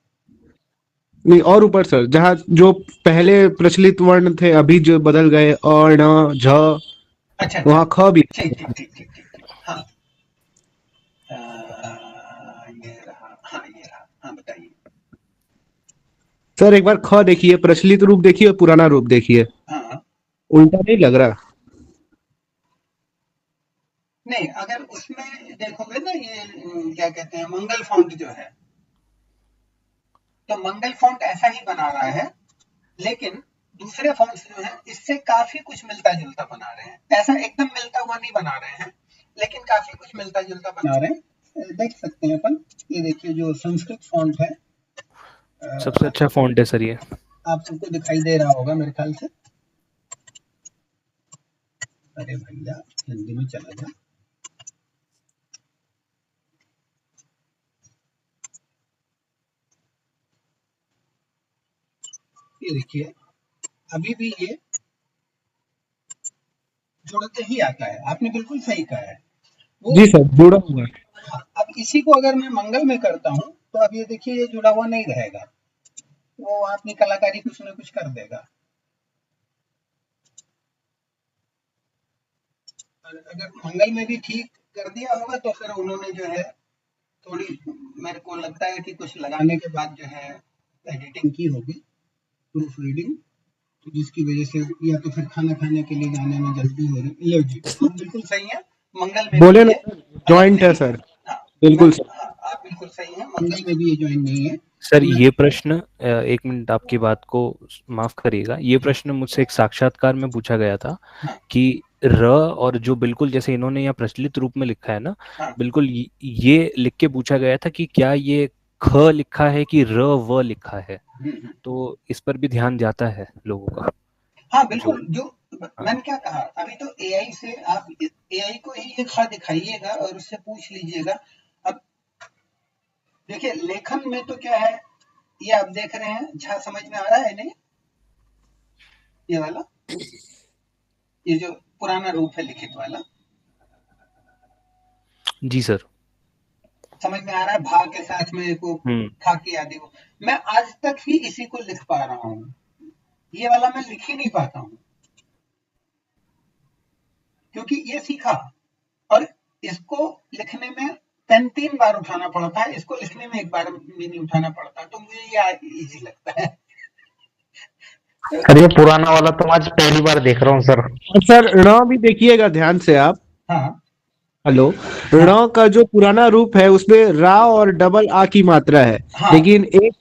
नहीं और ऊपर सर, जहाँ जो पहले प्रचलित वर्ण थे अभी जो बदल गए, अ ण झ, अच्छा वहाँ ख भी। ठीक ठीक ठीक ठीक ठीक, हाँ ये रहा, हाँ ये रहा, हाँ बताइए। सर एक बार ख देखिए, प्रचलित रूप देखिए और पुराना रूप देखिए, हाँ उल्टा नहीं लग रहा? नहीं, अगर उसमें देखोगे ना ये क्या कहते हैं, मंगल फॉन्ट जो है, तो मंगल फॉन्ट ऐसा ही बना रहा है, लेकिन दूसरे फॉन्ट्स जो है इससे काफी कुछ मिलता जुलता बना रहे हैं। ऐसा एकदम मिलता हुआ नहीं बना रहे हैं, लेकिन काफी कुछ मिलता जुलता बना रहे हैं। देख सकते हैं अपन, ये देखिए जो संस्कृत फॉन्ट है, सबसे अच्छा फॉन्ट है सर ये। आप सबको दिखाई दे रहा होगा मेरे ख्याल से। अरे भैया हिंदी में चला जा, ये देखिए अभी भी ये जुड़ते ही आता है, आपने बिल्कुल सही कहा है वो। जी सर, जुड़ा हुआ है। हाँ, अब इसी को अगर मैं मंगल में करता हूँ तो अब ये देखिए ये जुड़ा हुआ नहीं रहेगा, वो अपनी कलाकारी कुछ ना कुछ कर देगा। अगर मंगल में भी ठीक कर दिया होगा तो फिर उन्होंने जो है थोड़ी, मेरे को लगता है कि कुछ लगाने के बाद जो है एडिटिंग की होगी, प्रूफ रीडिंग, तो जिसकी वजह से या तो फिर खाना खाने के लिए जाने में जल्दी हो रही। लो जी आप बिल्कुल सही है, मंगल में बोले भी ना ये जॉइंट है सर, हाँ, बिल्कुल सर। हाँ, आप बिल्कुल सही है, मंगल में भी ये ज्वाइन नहीं है। सर ये प्रश्न, एक मिनट आपकी बात को माफ करिएगा, ये प्रश्न मुझसे एक साक्षात्कार में पूछा गया था कि र, और जो बिल्कुल जैसे इन्होंने यहाँ प्रचलित रूप में लिखा है ना, हाँ। बिल्कुल ये लिख के पूछा गया था कि क्या ये ख लिखा है कि र व लिखा है, तो इस पर भी ध्यान जाता है लोगों का। हाँ बिल्कुल, जो मैंने क्या कहा, अभी तो एआई से आप एआई को ही ये खा दिखाइएगा और उससे पूछ लीजिएगा। अब देखिए लेखन में तो क्या है, ये आप देख रहे हैं, झा समझ में आ रहा है नहीं, ये वाला, ये जो पुराना रूप है लिखित वाला, जी सर, समझ में आ रहा है, भा के साथ में को खा के आदि को, मैं आज तक ही इसी को लिख पा रहा हूँ, ये वाला मैं लिख ही नहीं पाता हूँ, क्योंकि ये सीखा, और इसको लिखने में पेन 3 बार उठाना पड़ता है, इसको लिखने में 1 बार भी नहीं उठाना पड़ता, तो मुझे ये इजी लगता है। अरे पुराना वाला तो आज पहली बार देख रहा हूँ सर। सर ण भी देखिएगा ध्यान से आप, हाँ हेलो, हाँ ण का जो पुराना रूप है उसमें रा और डबल आ की मात्रा है, हाँ, लेकिन एक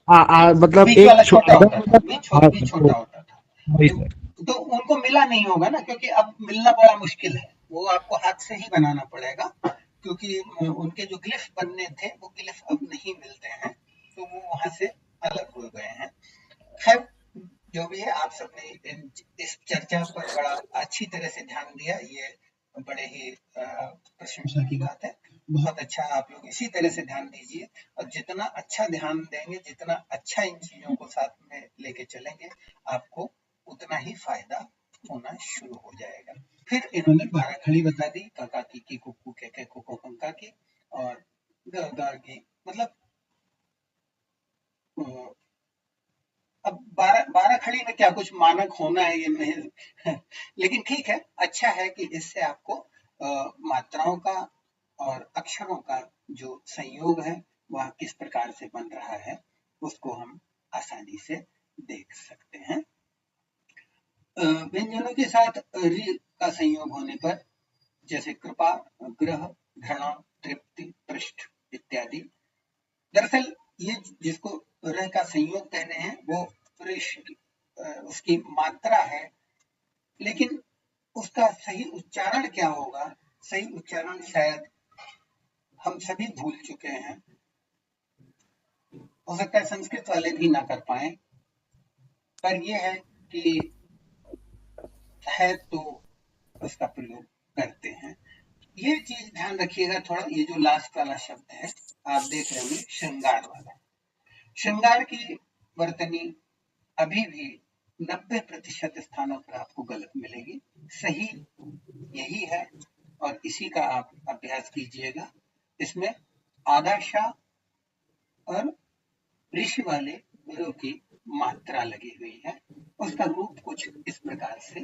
मतलब बीच वाला एक छोटा आधा होता था, मतलब हाँ बीच सर, छोटा होता था। वही तो सर। तो उनको मिला नहीं होगा ना, क्योंकि अब मिलना बड़ा मुश्किल है, वो आपको हाथ से ही बनाना पड़ेगा, क्योंकि उनके जो ग्लिफ बनने थे वो ग्लिफ अब नहीं मिलते हैं, तो वो वहां से अलग हो गए हैं। खैर, जो भी है, आप सबने इस चर्चा पर बड़ा अच्छी तरह से ध्यान दिया, ये बड़े ही प्रशंसा की बात है। बहुत अच्छा, आप लोग इसी तरह से ध्यान दीजिए, और जितना अच्छा ध्यान देंगे, जितना अच्छा इन चीजों को साथ में लेके चलेंगे, आपको उतना ही फायदा होना शुरू हो जाएगा। फिर इन्होंने 12 खड़ी बता दी, काका की कुकू के कुको कंका की, और ग गा की, मतलब अब 12 खड़ी में क्या कुछ मानक होना है ये नहीं लेकिन ठीक है, अच्छा है कि इससे आपको मात्राओं का और अक्षरों का जो संयोग है वह किस प्रकार से बन रहा है, उसको हम आसानी से देख सकते हैं। व्यंजनों के साथ रि का संयोग होने पर, जैसे कृपा, ग्रह, घृणा, तृप्ति, पृष्ठ इत्यादि, दरअसल ये जिसको र का संयोग कह रहे हैं वो उसकी मात्रा है, लेकिन उसका सही उच्चारण क्या होगा, सही उच्चारण शायद हम सभी भूल चुके हैं, हो सकता है संस्कृत वाले भी ना कर पाए, पर यह है कि है तो उसका प्रयोग करते हैं। ये चीज ध्यान रखिएगा थोड़ा, ये जो लास्ट वाला शब्द है आप देख रहे होंगे, श्रृंगार वाला, श्रृंगार की वर्तनी अभी भी 90% स्थानों पर आपको गलत मिलेगी, सही यही है, और इसी का आप अभ्यास कीजिएगा। इसमें आदाशा और ऋषि वाले गुरु की मात्रा लगी हुई है, उसका रूप कुछ इस प्रकार से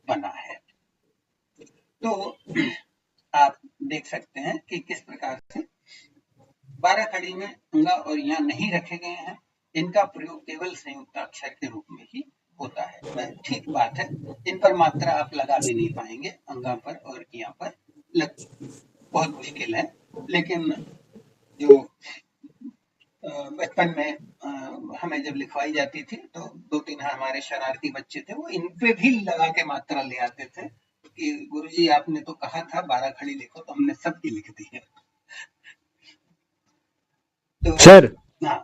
बना है। तो आप देख सकते हैं कि किस प्रकार से 12 खड़ी में अंगा और यहाँ नहीं रखे गए हैं, इनका प्रयोग केवल संयुक्त अक्षर के रूप में ही होता है। ठीक बात है, इन पर मात्रा आप लगा भी नहीं पाएंगे, अंगा पर और यहाँ पर बहुत मुश्किल है, लेकिन जो बचपन में हमें जब लिखवाई जाती थी तो 2-3 हमारे शरारती बच्चे थे, वो इन पे भी लगा के मात्रा ले आते थे कि गुरुजी आपने तो कहा था 12 खड़ी लिखो, तो हमने सबकी लिख दी है। तो सर हाँ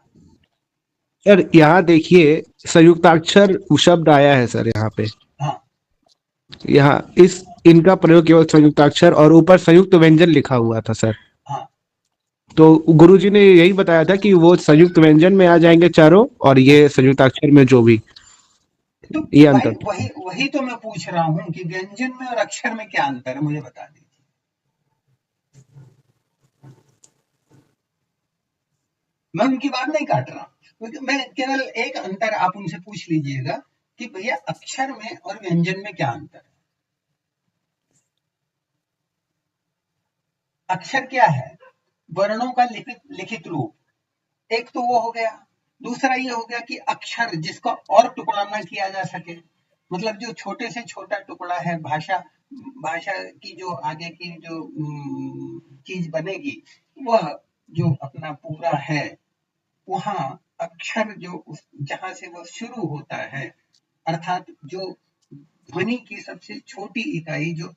सर यहाँ देखिए, संयुक्ताक्षर शब्द आया है सर यहाँ पे, हाँ यहाँ इस इनका प्रयोग केवल संयुक्ताक्षर और ऊपर संयुक्त व्यंजन लिखा हुआ था सर। हाँ, तो गुरुजी ने यही बताया था कि वो संयुक्त व्यंजन में आ जाएंगे चारों, और ये संयुक्ताक्षर में जो भी, तो ये वही अंतर। वही वही तो मैं पूछ रहा हूँ कि व्यंजन में और अक्षर में क्या अंतर है, मुझे बता दीजिए। मैं उनकी बात नहीं काट रहा हूँ, मैं केवल एक अंतर आप उनसे पूछ लीजिएगा कि भैया अक्षर में और व्यंजन में क्या अंतर है। अक्षर क्या है, वर्णों का लिखित रूप, एक तो वो हो गया, दूसरा ये हो गया कि अक्षर जिसका और टुकड़ा ना किया जा सके, मतलब जो छोटे से छोटा टुकड़ा है, भाषा की जो आगे की जो चीज बनेगी, वह जो अपना पूरा है, वहां अक्षर जो जहां से वह शुरू होता है, अर्थात जो ध्वनि की सबसे छोटी इकाई जो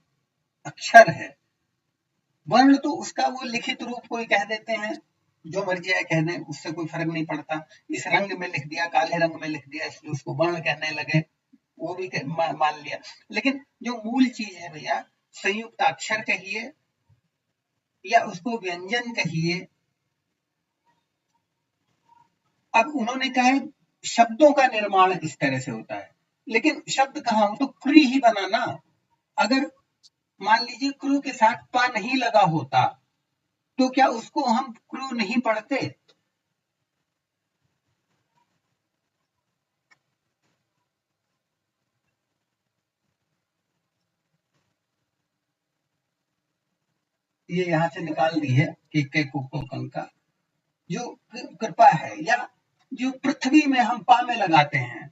अक्षर है, वर्ण तो उसका वो लिखित रूप कोई कह देते हैं, जो मर्जी है कह दें, उससे कोई फर्क नहीं पड़ता, इस रंग में लिख दिया, काले रंग में लिख दिया, इसलिए उसको वर्ण कहने लगे, वो भी मान लिया, लेकिन जो मूल चीज है भैया, संयुक्त अक्षर कहिए या उसको व्यंजन कहिए, अब उन्होंने कहा है शब्दों का निर्माण इस तरह से होता है, लेकिन शब्द कहाँ हो, तो क्री ही बना ना, अगर मान लीजिए क्रू के साथ पा नहीं लगा होता तो क्या उसको हम क्रू नहीं पढ़ते। ये यहां से निकाल दी है कि को कंका, जो कृपा है, या जो पृथ्वी में हम पा में लगाते हैं,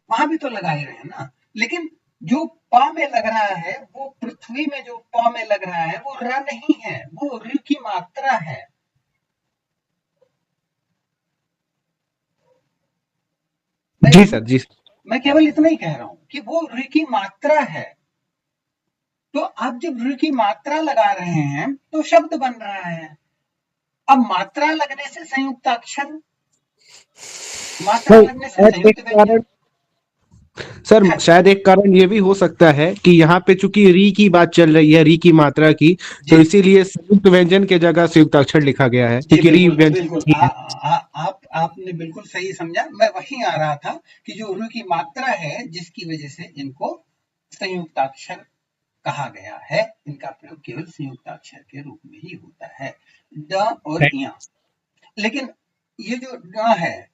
वहां भी तो लगा ही रहे हैं ना, लेकिन जो प में लग रहा है वो पृथ्वी में जो प में लग रहा है वो र नहीं है, वो ऋ की मात्रा है। जी सर, जी सर। मैं केवल इतना ही कह रहा हूं कि वो ऋ की मात्रा है। तो आप जब ऋ की मात्रा लगा रहे हैं तो शब्द बन रहा है। अब मात्रा लगने से संयुक्त अक्षर, मात्रा सर लगने से शायद एक संयुक्त व्यंजन। कारण सर शायद एक कारण ये भी हो सकता है कि यहाँ पे चूंकि री की बात चल रही है, री की मात्रा की, तो जी इसीलिए संयुक्त व्यंजन के जगह संयुक्त अक्षर लिखा गया है, जी क्योंकि री बिल्कुल व्यंजन बिल्कुल। ही है। आपने बिल्कुल सही समझा। मैं वहीं आ रहा था कि जो ऋ की मात्रा है जिसकी वजह से इनको संयुक्ताक्षर कहा गया है, इनका प्रयोग केवल संयुक्ताक्षर के रूप में ही होता है, ड और य। लेकिन ये जो ड है,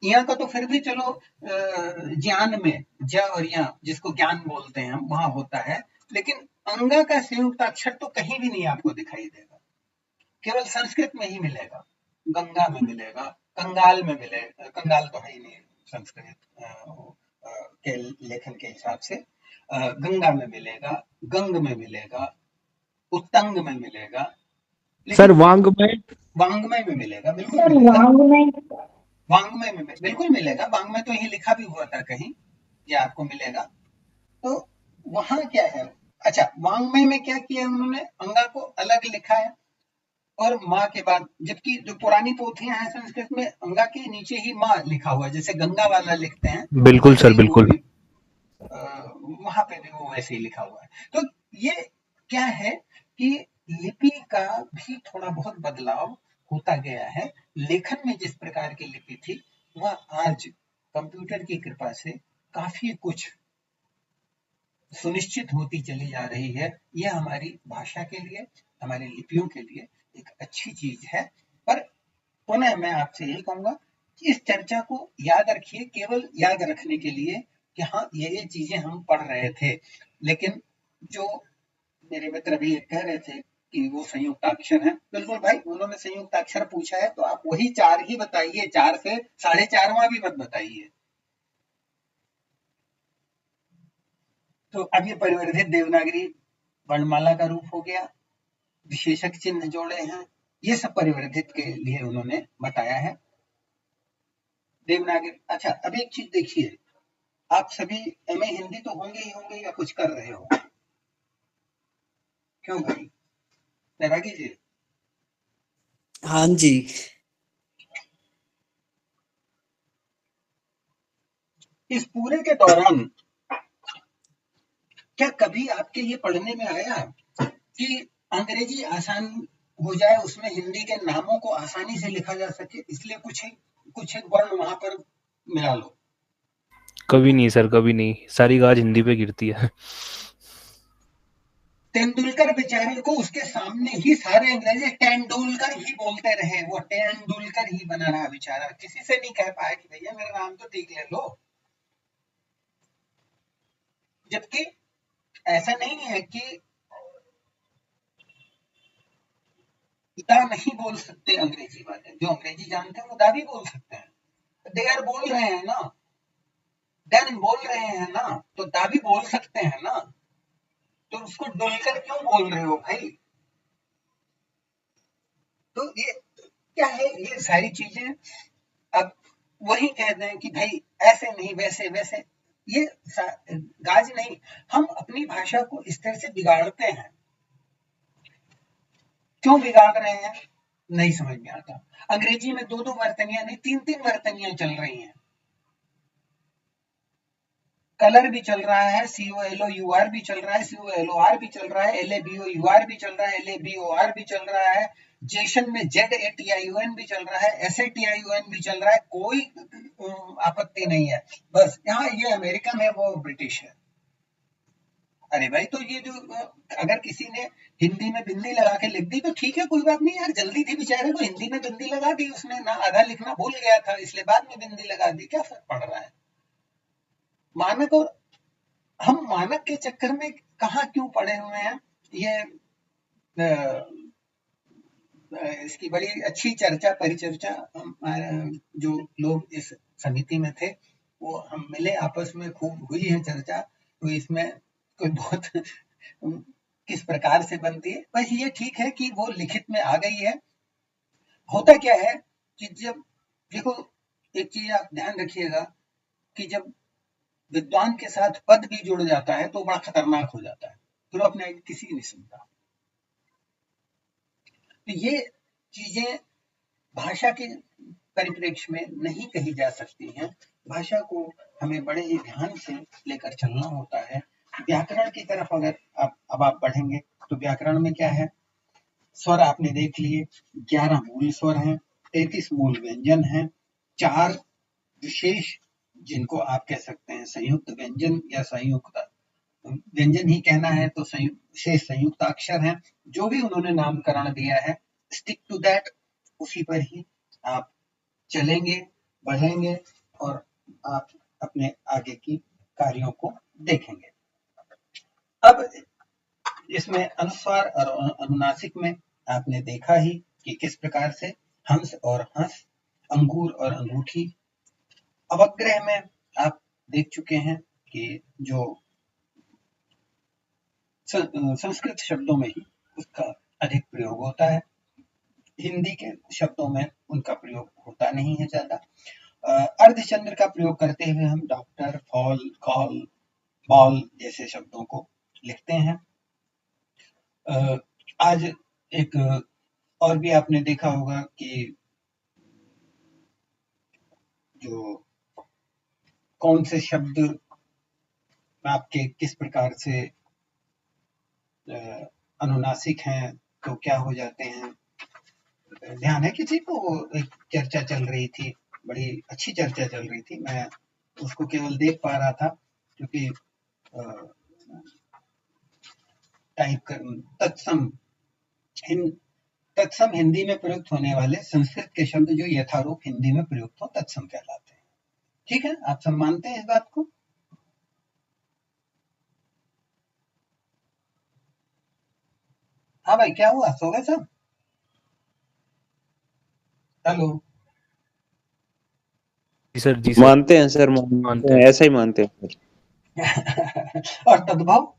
य का तो फिर भी चलो ज्ञान में ज और य जिसको ज्ञान बोलते हैं हम वहां होता है, लेकिन अंगा का संयुक्ताक्षर तो कहीं भी नहीं आपको दिखाई देगा, केवल संस्कृत में ही मिलेगा। गंगा में मिलेगा, कंगाल में मिलेगा, कंगाल तो है ही नहीं संस्कृत के लेखन के हिसाब से। गंगा में मिलेगा, गंग में मिलेगा, उत्तंग में मिलेगा, सर लेकिन वांग्मय वांग्मय में मिलेगा, बिल्कुल सर मिलेगा। वांग्मय वांग्मय में बिल्कुल मिलेगा, वांग्मय तो यही लिखा भी हुआ था कहीं, ये आपको मिलेगा। तो वहां क्या है, अच्छा वांग्मय में क्या किया उन्होंने, अंगा को अलग लिखा है और माँ के बाद, जबकि जो पुरानी पोथियां हैं संस्कृत में अंगा के नीचे ही माँ लिखा हुआ है, जैसे गंगा वाला लिखते हैं बिल्कुल वैसे सर, ही वो बिल्कुल। भी वहां पे भी वो वैसे ही लिखा हुआ है। तो ये क्या है कि लिपि का भी थोड़ा बहुत बदलाव होता गया है। लेखन में जिस प्रकार की लिपि थी वह आज कंप्यूटर की कृपा से काफी कुछ सुनिश्चित होती चली जा रही है। यह हमारी भाषा के लिए, हमारी लिपियों के लिए एक अच्छी चीज है। पर पुनः मैं आपसे यही कहूंगा कि इस चर्चा को याद रखिए, केवल याद रखने के लिए कि हाँ ये चीजें हम पढ़ रहे थे। लेकिन जो मेरे मित्र भी कह रहे थे कि वो संयुक्त अक्षर है, बिल्कुल भाई उन्होंने संयुक्त अक्षर पूछा है तो आप वही 4 ही बताइए, 4 से 4.5वां भी मत बताइए। तो अब ये परिवर्धित देवनागरी वर्णमाला का रूप हो गया, विशेषक चिन्ह जोड़े हैं, ये सब परिवर्धित के लिए उन्होंने बताया है देवनागरी। अच्छा अब एक चीज देखिए, आप सभी एमए हिंदी तो होंगे ही होंगे या कुछ कर रहे हो, क्यों भाई बैरागी जी? हाँ जी। इस पूरे के दौरान क्या कभी आपके ये पढ़ने में आया कि अंग्रेजी आसान हो जाए, उसमें हिंदी के नामों को आसानी से लिखा जा सके, इसलिए कुछ एक वर्ण वहां पर मिला लो? कभी नहीं सर, कभी नहीं, सारी गाज हिंदी पे गिरती है। तेंदुलकर बेचारे को उसके सामने ही सारे अंग्रेजी तेंदुलकर ही बोलते रहे, वो तेंदुलकर ही बना रहा बेचारा, किसी से नहीं कह पाया कि भैया मेरा नाम तो ठीक ले लो। जबकि ऐसा नहीं है कि दा नहीं बोल सकते अंग्रेजी वाले, जो अंग्रेजी जानते हैं वो दा भी बोल सकते हैं, दे आर बोल रहे हैं ना, देन बोल रहे हैं ना, तो दा भी बोल सकते हैं ना, तो उसको डुलकर क्यों बोल रहे हो भाई? तो ये क्या है, ये सारी चीजें अब वही कहते हैं कि भाई ऐसे नहीं वैसे वैसे, ये गाज नहीं, हम अपनी भाषा को इस तरह से बिगाड़ते हैं। क्यों बिगाड़ रहे हैं नहीं समझ में आता। अंग्रेजी में 2-2 वर्तनियां नहीं 3-3 वर्तनियां चल रही हैं। कलर भी चल रहा है, COLOUR भी चल रहा है, COLOR भी चल रहा है, LABOUR भी चल रहा है, LABOR भी चल रहा है, जेशन में ZATION भी चल रहा है, SATION भी चल रहा है, कोई आपत्ति नहीं है। बस यहाँ ये अमेरिका में वो ब्रिटिश है। अरे भाई तो ये जो अगर किसी ने हिंदी में बिंदी लगा के लिख दी तो ठीक है, कोई बात नहीं यार, जल्दी थी बेचारे को, हिंदी में बिंदी लगा दी उसने, ना आधा लिखना भूल गया था इसलिए बाद में बिंदी लगा दी, क्या फर्क पड़ रहा है। मानक, और हम मानक के चक्कर में कहाँ क्यों पड़े हुए हैं। ये इसकी बड़ी अच्छी चर्चा परिचर्चा जो लोग इस समिति में थे वो हम मिले, आपस में खूब हुई है चर्चा। कोई इसमें कोई बहुत किस प्रकार से बनती है, बस ये ठीक है कि वो लिखित में आ गई है। होता क्या है कि जब देखो, एक चीज आप ध्यान रखिएगा कि जब विद्वान के साथ पद भी जुड़ जाता है तो बड़ा खतरनाक हो जाता है, फिर वो अपने किसी नहीं सुनता। तो ये चीजें भाषा के परिप्रेक्ष्य में नहीं कही जा सकती हैं। भाषा को हमें बड़े ही ध्यान से लेकर चलना होता है। व्याकरण की तरफ अगर आप बढ़ेंगे तो व्याकरण में क्या है, स्वर आपने देख लिए, 11 मूल स्वर हैं, 33 मूल व्यंजन हैं, 4 विशेष जिनको आप कह सकते हैं संयुक्त व्यंजन या संयुक्त व्यंजन ही कहना है तो शेष संयुक्त अक्षर हैं। जो भी उन्होंने नामकरण दिया है, स्टिक टू दैट, उसी पर ही आप चलेंगे, बढ़ेंगे और आप अपने आगे की कार्यों को देखेंगे। अब इसमें अनुस्वार और अनुनासिक में आपने देखा ही कि किस प्रकार से हंस और हंस, अंगूर और अंगूठी। अवग्रह में आप देख चुके हैं कि जो संस्कृत शब्दों में ही उसका अधिक प्रयोग होता है, हिंदी के शब्दों में उनका प्रयोग होता नहीं है ज्यादा। अर्धचंद्र का प्रयोग करते हुए हम डॉक्टर, फॉल, कॉल, बॉल जैसे शब्दों को लिखते हैं। आज एक और भी आपने देखा होगा कि जो कौन से शब्द आपके किस प्रकार से अनुनासिक हैं तो क्या हो जाते हैं। ध्यान है किसी को? एक चर्चा चल रही थी, बड़ी अच्छी चर्चा चल रही थी, मैं उसको केवल देख पा रहा था क्योंकि टाइप कर तत्सम हिंदी में प्रयुक्त होने वाले संस्कृत के शब्द जो यथारूप हिंदी में प्रयुक्त हो तत्सम कहलाते हैं। ठीक है, आप सब मानते हैं इस बात को? हाँ भाई, क्या हुआ, सो गए सब? हेलो? जी सर, जी सर, मानते हैं सर, मानते हैं, ऐसा ही मानते हैं। और तद्भव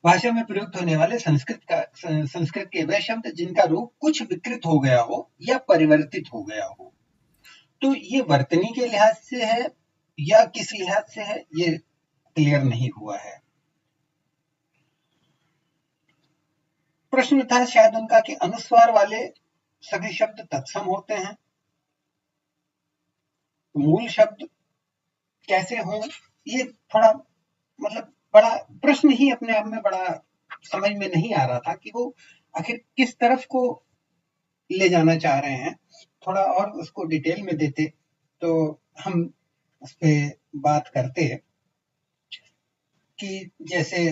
भाषा में प्रयुक्त होने वाले संस्कृत के वे शब्द जिनका रूप कुछ विकृत हो गया हो या परिवर्तित हो गया हो। तो ये वर्तनी के लिहाज से है या किस लिहाज से है, ये क्लियर नहीं हुआ है। प्रश्न था शायद उनका कि अनुस्वार वाले सभी शब्द तत्सम होते हैं, मूल शब्द कैसे हों, ये थोड़ा मतलब बड़ा प्रश्न ही अपने आप में बड़ा समझ में नहीं आ रहा था कि वो आखिर किस तरफ को ले जाना चाह रहे हैं। थोड़ा और उसको डिटेल में देते तो हम उस पर बात करते कि जैसे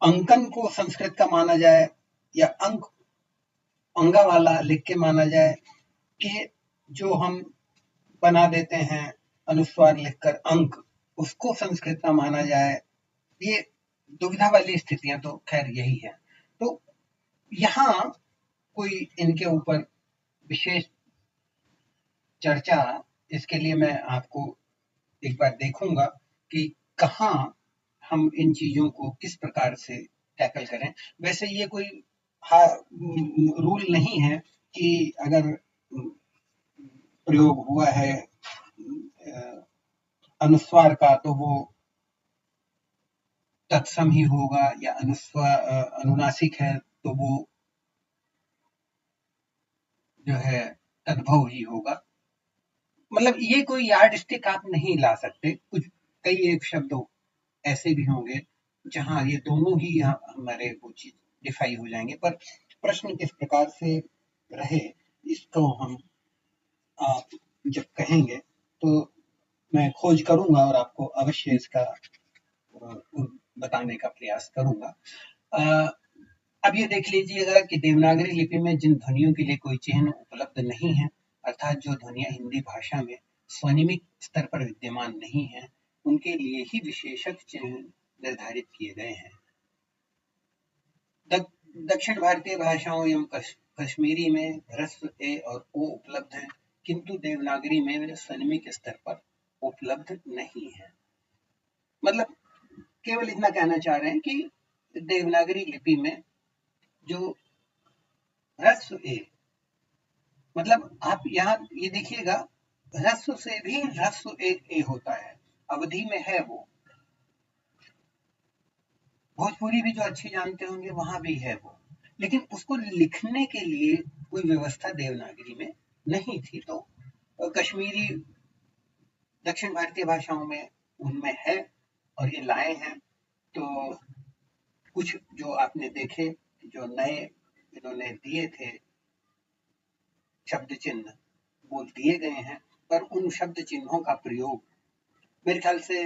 अंकन को संस्कृत का माना जाए या अंगा वाला लिख के माना जाए कि जो हम बना देते हैं अनुस्वार लिखकर अंक, उसको संस्कृत का माना जाए। ये दुविधा वाली स्थितियां तो खैर यही है। तो यहाँ कोई इनके ऊपर विशेष चर्चा, इसके लिए मैं आपको एक बार देखूंगा कि कहाँ हम इन चीजों को किस प्रकार से टैकल करें। वैसे ये कोई रूल नहीं है कि अगर प्रयोग हुआ है अनुस्वार का तो वो तत्सम ही होगा या अनुनासिक है तो वो जो है तद्भव ही होगा। मतलब ये कोई यार्ड स्टिक आप नहीं ला सकते। कुछ कई एक शब्द ऐसे भी होंगे जहां ये दोनों ही हमारे वो चीज डिफाई हो जाएंगे, पर प्रश्न किस प्रकार से रहे इसको हम आप जब कहेंगे तो मैं खोज करूंगा और आपको अवश्य इसका बताने का प्रयास करूंगा। अब ये देख लीजिएगा कि देवनागरी लिपि में जिन ध्वनियों के लिए कोई चिन्ह उपलब्ध नहीं है, अर्थात जो ध्वनियां हिंदी भाषा में स्वनिमिक स्तर पर विद्यमान नहीं है, उनके लिए ही विशेषक चिन्ह निर्धारित किए गए हैं। दक्षिण भारतीय भाषाओं एवं कश्मीरी में ह्रस्व ए और ओ उपलब्ध हैं, किंतु देवनागरी में वे स्वनिमिक स्तर पर उपलब्ध नहीं है। मतलब केवल इतना कहना चाह रहे हैं कि देवनागरी लिपि में जो ह्रस्व ए, मतलब आप यहाँ ये देखिएगा, ह्रस्व से भी ह्रस्व एक ए होता है, अवधि में है वो। भोजपुरी भी जो अच्छी जानते होंगे वहां भी है वो, लेकिन उसको लिखने के लिए कोई व्यवस्था देवनागरी में नहीं थी। तो कश्मीरी दक्षिण भारतीय भाषाओं में उनमें है और ये लाए हैं। तो कुछ जो आपने देखे, जो नए इन्होंने दिए थे शब्द चिन्ह, वो दिए गए हैं, पर उन शब्द चिन्हों का प्रयोग मेरे ख्याल से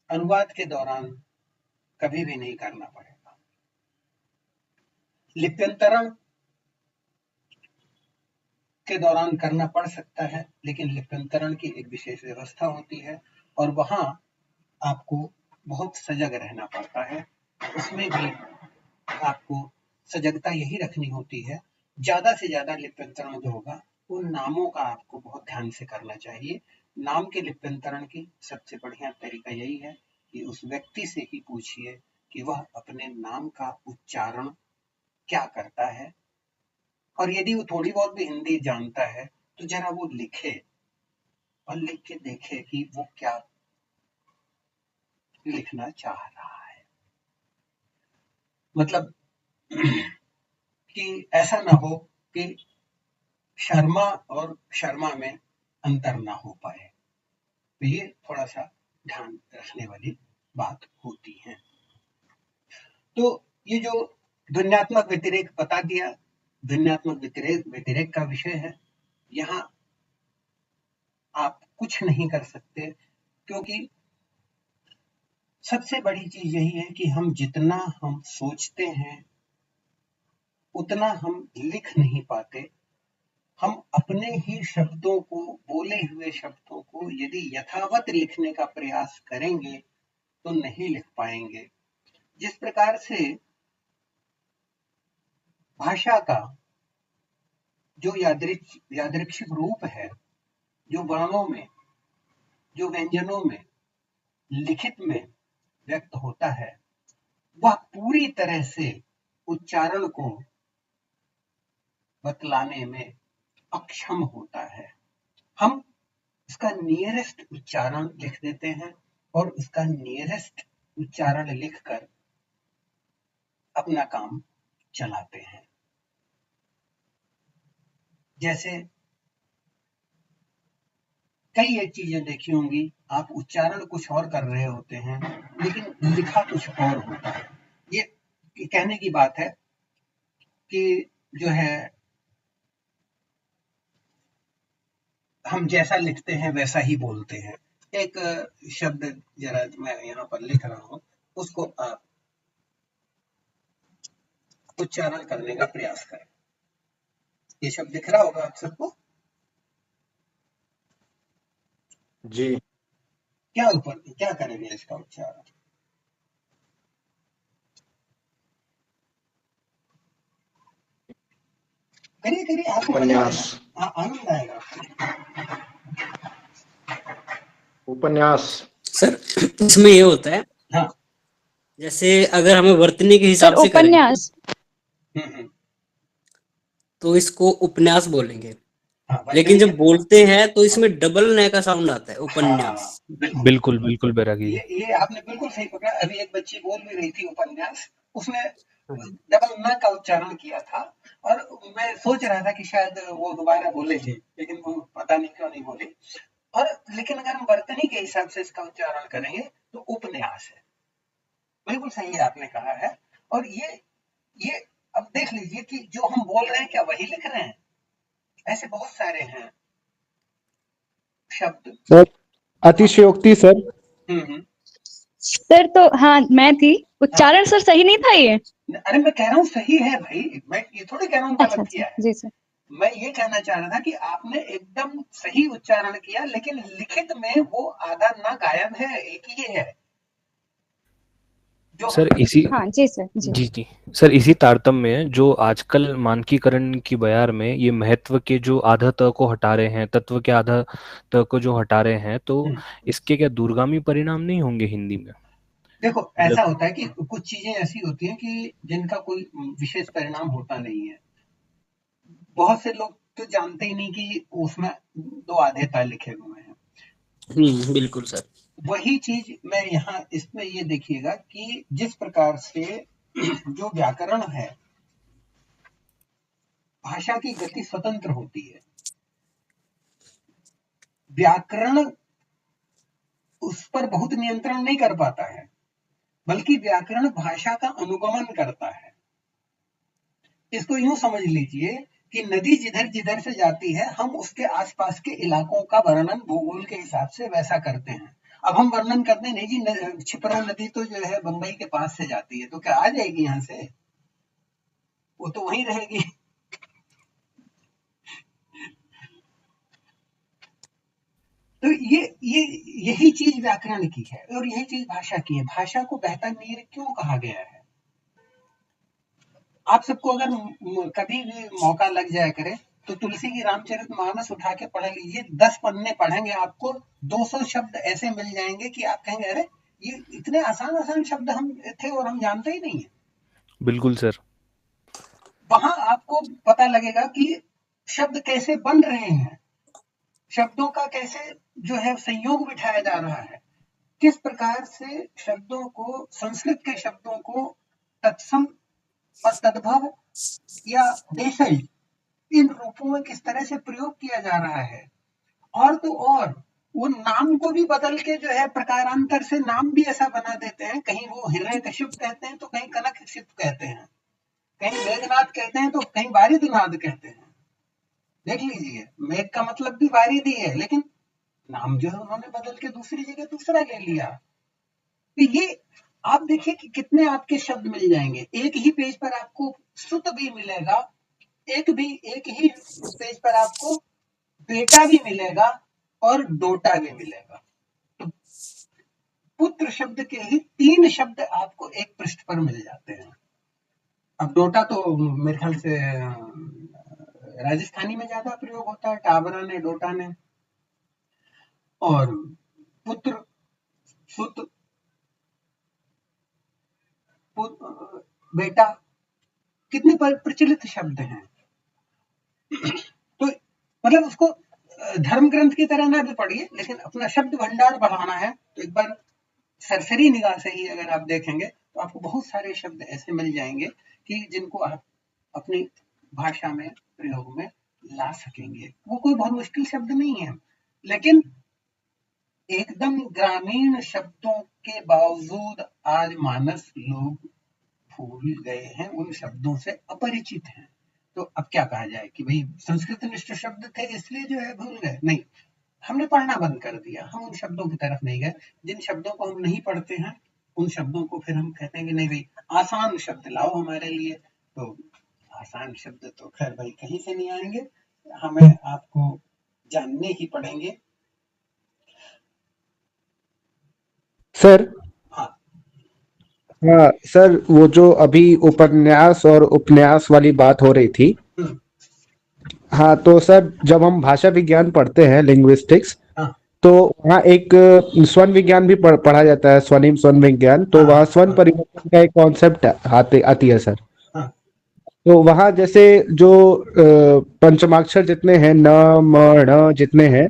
अनुवाद के दौरान कभी भी नहीं करना पड़ेगा। लिप्यंतरण के दौरान करना पड़ सकता है, लेकिन लिप्यंतरण की एक विशेष व्यवस्था होती है और वहां आपको बहुत सजग रहना पड़ता है। उसमें भी आपको सजगता यही रखनी होती है, ज्यादा से ज्यादा लिप्यंतरण जो होगा उन नामों का आपको बहुत ध्यान से करना चाहिए। नाम के लिप्यंतरण की सबसे बढ़िया तरीका यही है कि उस व्यक्ति से ही पूछिए कि वह अपने नाम का उच्चारण क्या करता है, और यदि वो थोड़ी बहुत भी हिंदी जानता है तो जरा वो लिखे और लिख के देखे कि वो क्या लिखना चाह रहा है। मतलब कि ऐसा ना हो कि शर्मा और शर्मा में अंतर ना हो पाए, तो ये थोड़ा सा ध्यान रखने वाली बात होती है। तो ये जो ध्वन्यात्मक व्यतिरेक बता दिया, ध्वन्यात्मक व्यतिरेक का विषय है। यहाँ आप कुछ नहीं कर सकते, क्योंकि सबसे बड़ी चीज यही है कि हम जितना हम सोचते हैं उतना हम लिख नहीं पाते। हम अपने ही शब्दों को, बोले हुए शब्दों को यदि यथावत लिखने का प्रयास करेंगे तो नहीं लिख पाएंगे। जिस प्रकार से भाषा का जो यादृच्छिक रूप है, जो वर्णों में, जो व्यंजनों में, लिखित में व्यक्त होता है, वह पूरी तरह से उच्चारण को बतलाने में अक्षम होता है। हम इसका नियरेस्ट उच्चारण लिख देते हैं और इसका नियरेस्ट उच्चारण लिखकर अपना काम चलाते हैं। जैसे कई एक चीजें देखी होंगी, आप उच्चारण कुछ और कर रहे होते हैं लेकिन लिखा कुछ और होता है। ये कहने की बात है कि जो है हम जैसा लिखते हैं वैसा ही बोलते हैं। एक शब्द जरा मैं यहाँ पर लिख रहा हूं, उसको आप उच्चारण करने का प्रयास करें। ये शब्द दिख रहा होगा आप सबको जी। क्या करेंगे इसका उच्चारण? करिए आपको आनंद आएगा। उपन्यास। सर इसमें ये होता है, हाँ, जैसे अगर हमें वर्तनी के हिसाब से करेंगे उपन्यास। तो इसको उपन्यास बोलेंगे। हाँ, लेकिन जब बोलते हैं तो इसमें डबल न का साउंड आता है, उपन्यास। हाँ, बिल्कुल बैरागी जी। ये आपने बिल्कुल सही पकड़ा। अभी एक बच्ची बोल भी रही थी उपन्यास, उसने डबल न का उच्चारण किया था और मैं सोच रहा था कि शायद वो दोबारा बोलेगी, लेकिन वो पता नहीं क्यों नहीं बोली। और लेकिन अगर हम वर्तनी के हिसाब से इसका उच्चारण करेंगे तो उपन्यास है। बिल्कुल सही आपने कहा है। और ये अब देख लीजिए कि जो हम बोल रहे हैं क्या वही लिख रहे हैं? ऐसे बहुत सारे हैं शब्द। सर अतिशयोक्ति सर। सर तो हाँ मैं थी, उच्चारण सर सही नहीं था ये? अरे मैं कह रहा हूँ सही है भाई, मैं ये थोड़ी कह रहा हूँ गलत किया है। जी सर। मैं ये कहना चाह रहा था कि आपने एकदम सही उच्चारण किया, लेकिन लिखित में वो आधा ना गायब है, एक ही है। जो सर हम इसी हाँ जी सर जी। जी जी सर, इसी तारतम्य में जो आजकल मानकीकरण की बयार में ये महत्व के जो आधा त को हटा रहे हैं, तत्व के आधा त को जो हटा रहे हैं, तो इसके क्या दूरगामी परिणाम नहीं होंगे हिंदी में? देखो मतलब ऐसा होता है कि कुछ चीजें ऐसी होती हैं कि जिनका कोई विशेष परिणाम होता नहीं है। बहुत से लोग तो जानते ही नहीं कि उसमें दो आधे त लिखे हुए हैं। बिल्कुल सर। वही चीज मैं यहाँ इसमें ये देखिएगा कि जिस प्रकार से जो व्याकरण है, भाषा की गति स्वतंत्र होती है। व्याकरण उस पर बहुत नियंत्रण नहीं कर पाता है, बल्कि व्याकरण भाषा का अनुगमन करता है। इसको यूं समझ लीजिए कि नदी जिधर जिधर से जाती है, हम उसके आसपास के इलाकों का वर्णन भूगोल के हिसाब से वैसा करते हैं। अब हम वर्णन करते नहीं जी, छिपरा नदी तो जो है बंबई के पास से जाती है, तो क्या आ जाएगी यहाँ से? वो तो वहीं रहेगी। तो ये यही चीज व्याकरण की है और यही चीज भाषा की है। भाषा को बेहतर नीर क्यों कहा गया है? आप सबको अगर कभी भी मौका लग जाया करे तो तुलसी की रामचरितमानस उठा के पढ़ लीजिए। 10 पन्ने पढ़ेंगे, आपको 200 शब्द ऐसे मिल जाएंगे कि आप कहेंगे अरे ये इतने आसान आसान शब्द हम थे और हम जानते ही नहीं है। बिल्कुल सर। वहां आपको पता लगेगा कि शब्द कैसे बन रहे हैं, शब्दों का कैसे जो है संयोग बिठाया जा रहा है, किस प्रकार से शब्दों को, संस्कृत के शब्दों को तत्सम और तद्भव या देशज, इन रूपों में किस तरह से प्रयोग किया जा रहा है। और तो और वो नाम को भी बदल के जो है प्रकारांतर से नाम भी ऐसा बना देते हैं। कहीं वो हिरण्यकशिप कहते हैं तो कहीं कनकशिप कहते हैं, कहीं मेघनाद कहते हैं तो कहीं वारिदनाद कहते हैं। देख लीजिए, मेघ का मतलब भी वारिदी है, लेकिन नाम जो है उन्होंने बदल के दूसरी जगह दूसरा ले लिया। तो ये आप देखिए कि कितने आपके शब्द मिल जाएंगे। एक ही पेज पर आपको सुत भी मिलेगा, एक ही पेज पर आपको बेटा भी मिलेगा और डोटा भी मिलेगा। तो पुत्र शब्द के ही 3 शब्द आपको एक पृष्ठ पर मिल जाते हैं। अब डोटा तो मेरे ख्याल से राजस्थानी में ज्यादा प्रयोग होता है, टाबरा ने, डोटा ने। और पुत्र, सुत, बेटा, कितने प्रचलित शब्द हैं। तो मतलब उसको धर्म ग्रंथ की तरह ना भी पढ़िए, लेकिन अपना शब्द भंडार बढ़ाना है तो एक बार सरसरी निगाह से ही अगर आप देखेंगे तो आपको बहुत सारे शब्द ऐसे मिल जाएंगे कि जिनको आप अपनी भाषा में प्रयोग में ला सकेंगे। वो कोई बहुत मुश्किल शब्द नहीं है, लेकिन एकदम ग्रामीण शब्दों के बावजूद आज मानस लोग भूल गए हैं, उन शब्दों से अपरिचित हैं। तो अब क्या कहा जाए कि भाई संस्कृत निष्ठ शब्द थे इसलिए जो है भूल गए? नहीं, हमने पढ़ना बंद कर दिया, हम उन शब्दों की तरफ नहीं गए। जिन शब्दों को हम नहीं पढ़ते हैं, उन शब्दों को फिर हम कहते हैं कि नहीं भाई आसान शब्द लाओ हमारे लिए। तो आसान शब्द तो खैर भाई कहीं से नहीं आएंगे, हमें आपको जानने ही पड़ेंगे। सर। हाँ हाँ सर, वो जो अभी उपन्यास और उपन्यास वाली बात हो रही थी, हाँ तो सर जब हम भाषा विज्ञान पढ़ते हैं, लिंग्विस्टिक्स, हाँ तो वहाँ एक स्वन विज्ञान भी पढ़ा जाता है, स्वनिम स्वन विज्ञान। तो हाँ वहाँ स्वन हाँ परिवर्तन का एक कॉन्सेप्ट आती है सर। हाँ तो वहाँ जैसे जो पंचमाक्षर जितने हैं, न म ण जितने हैं,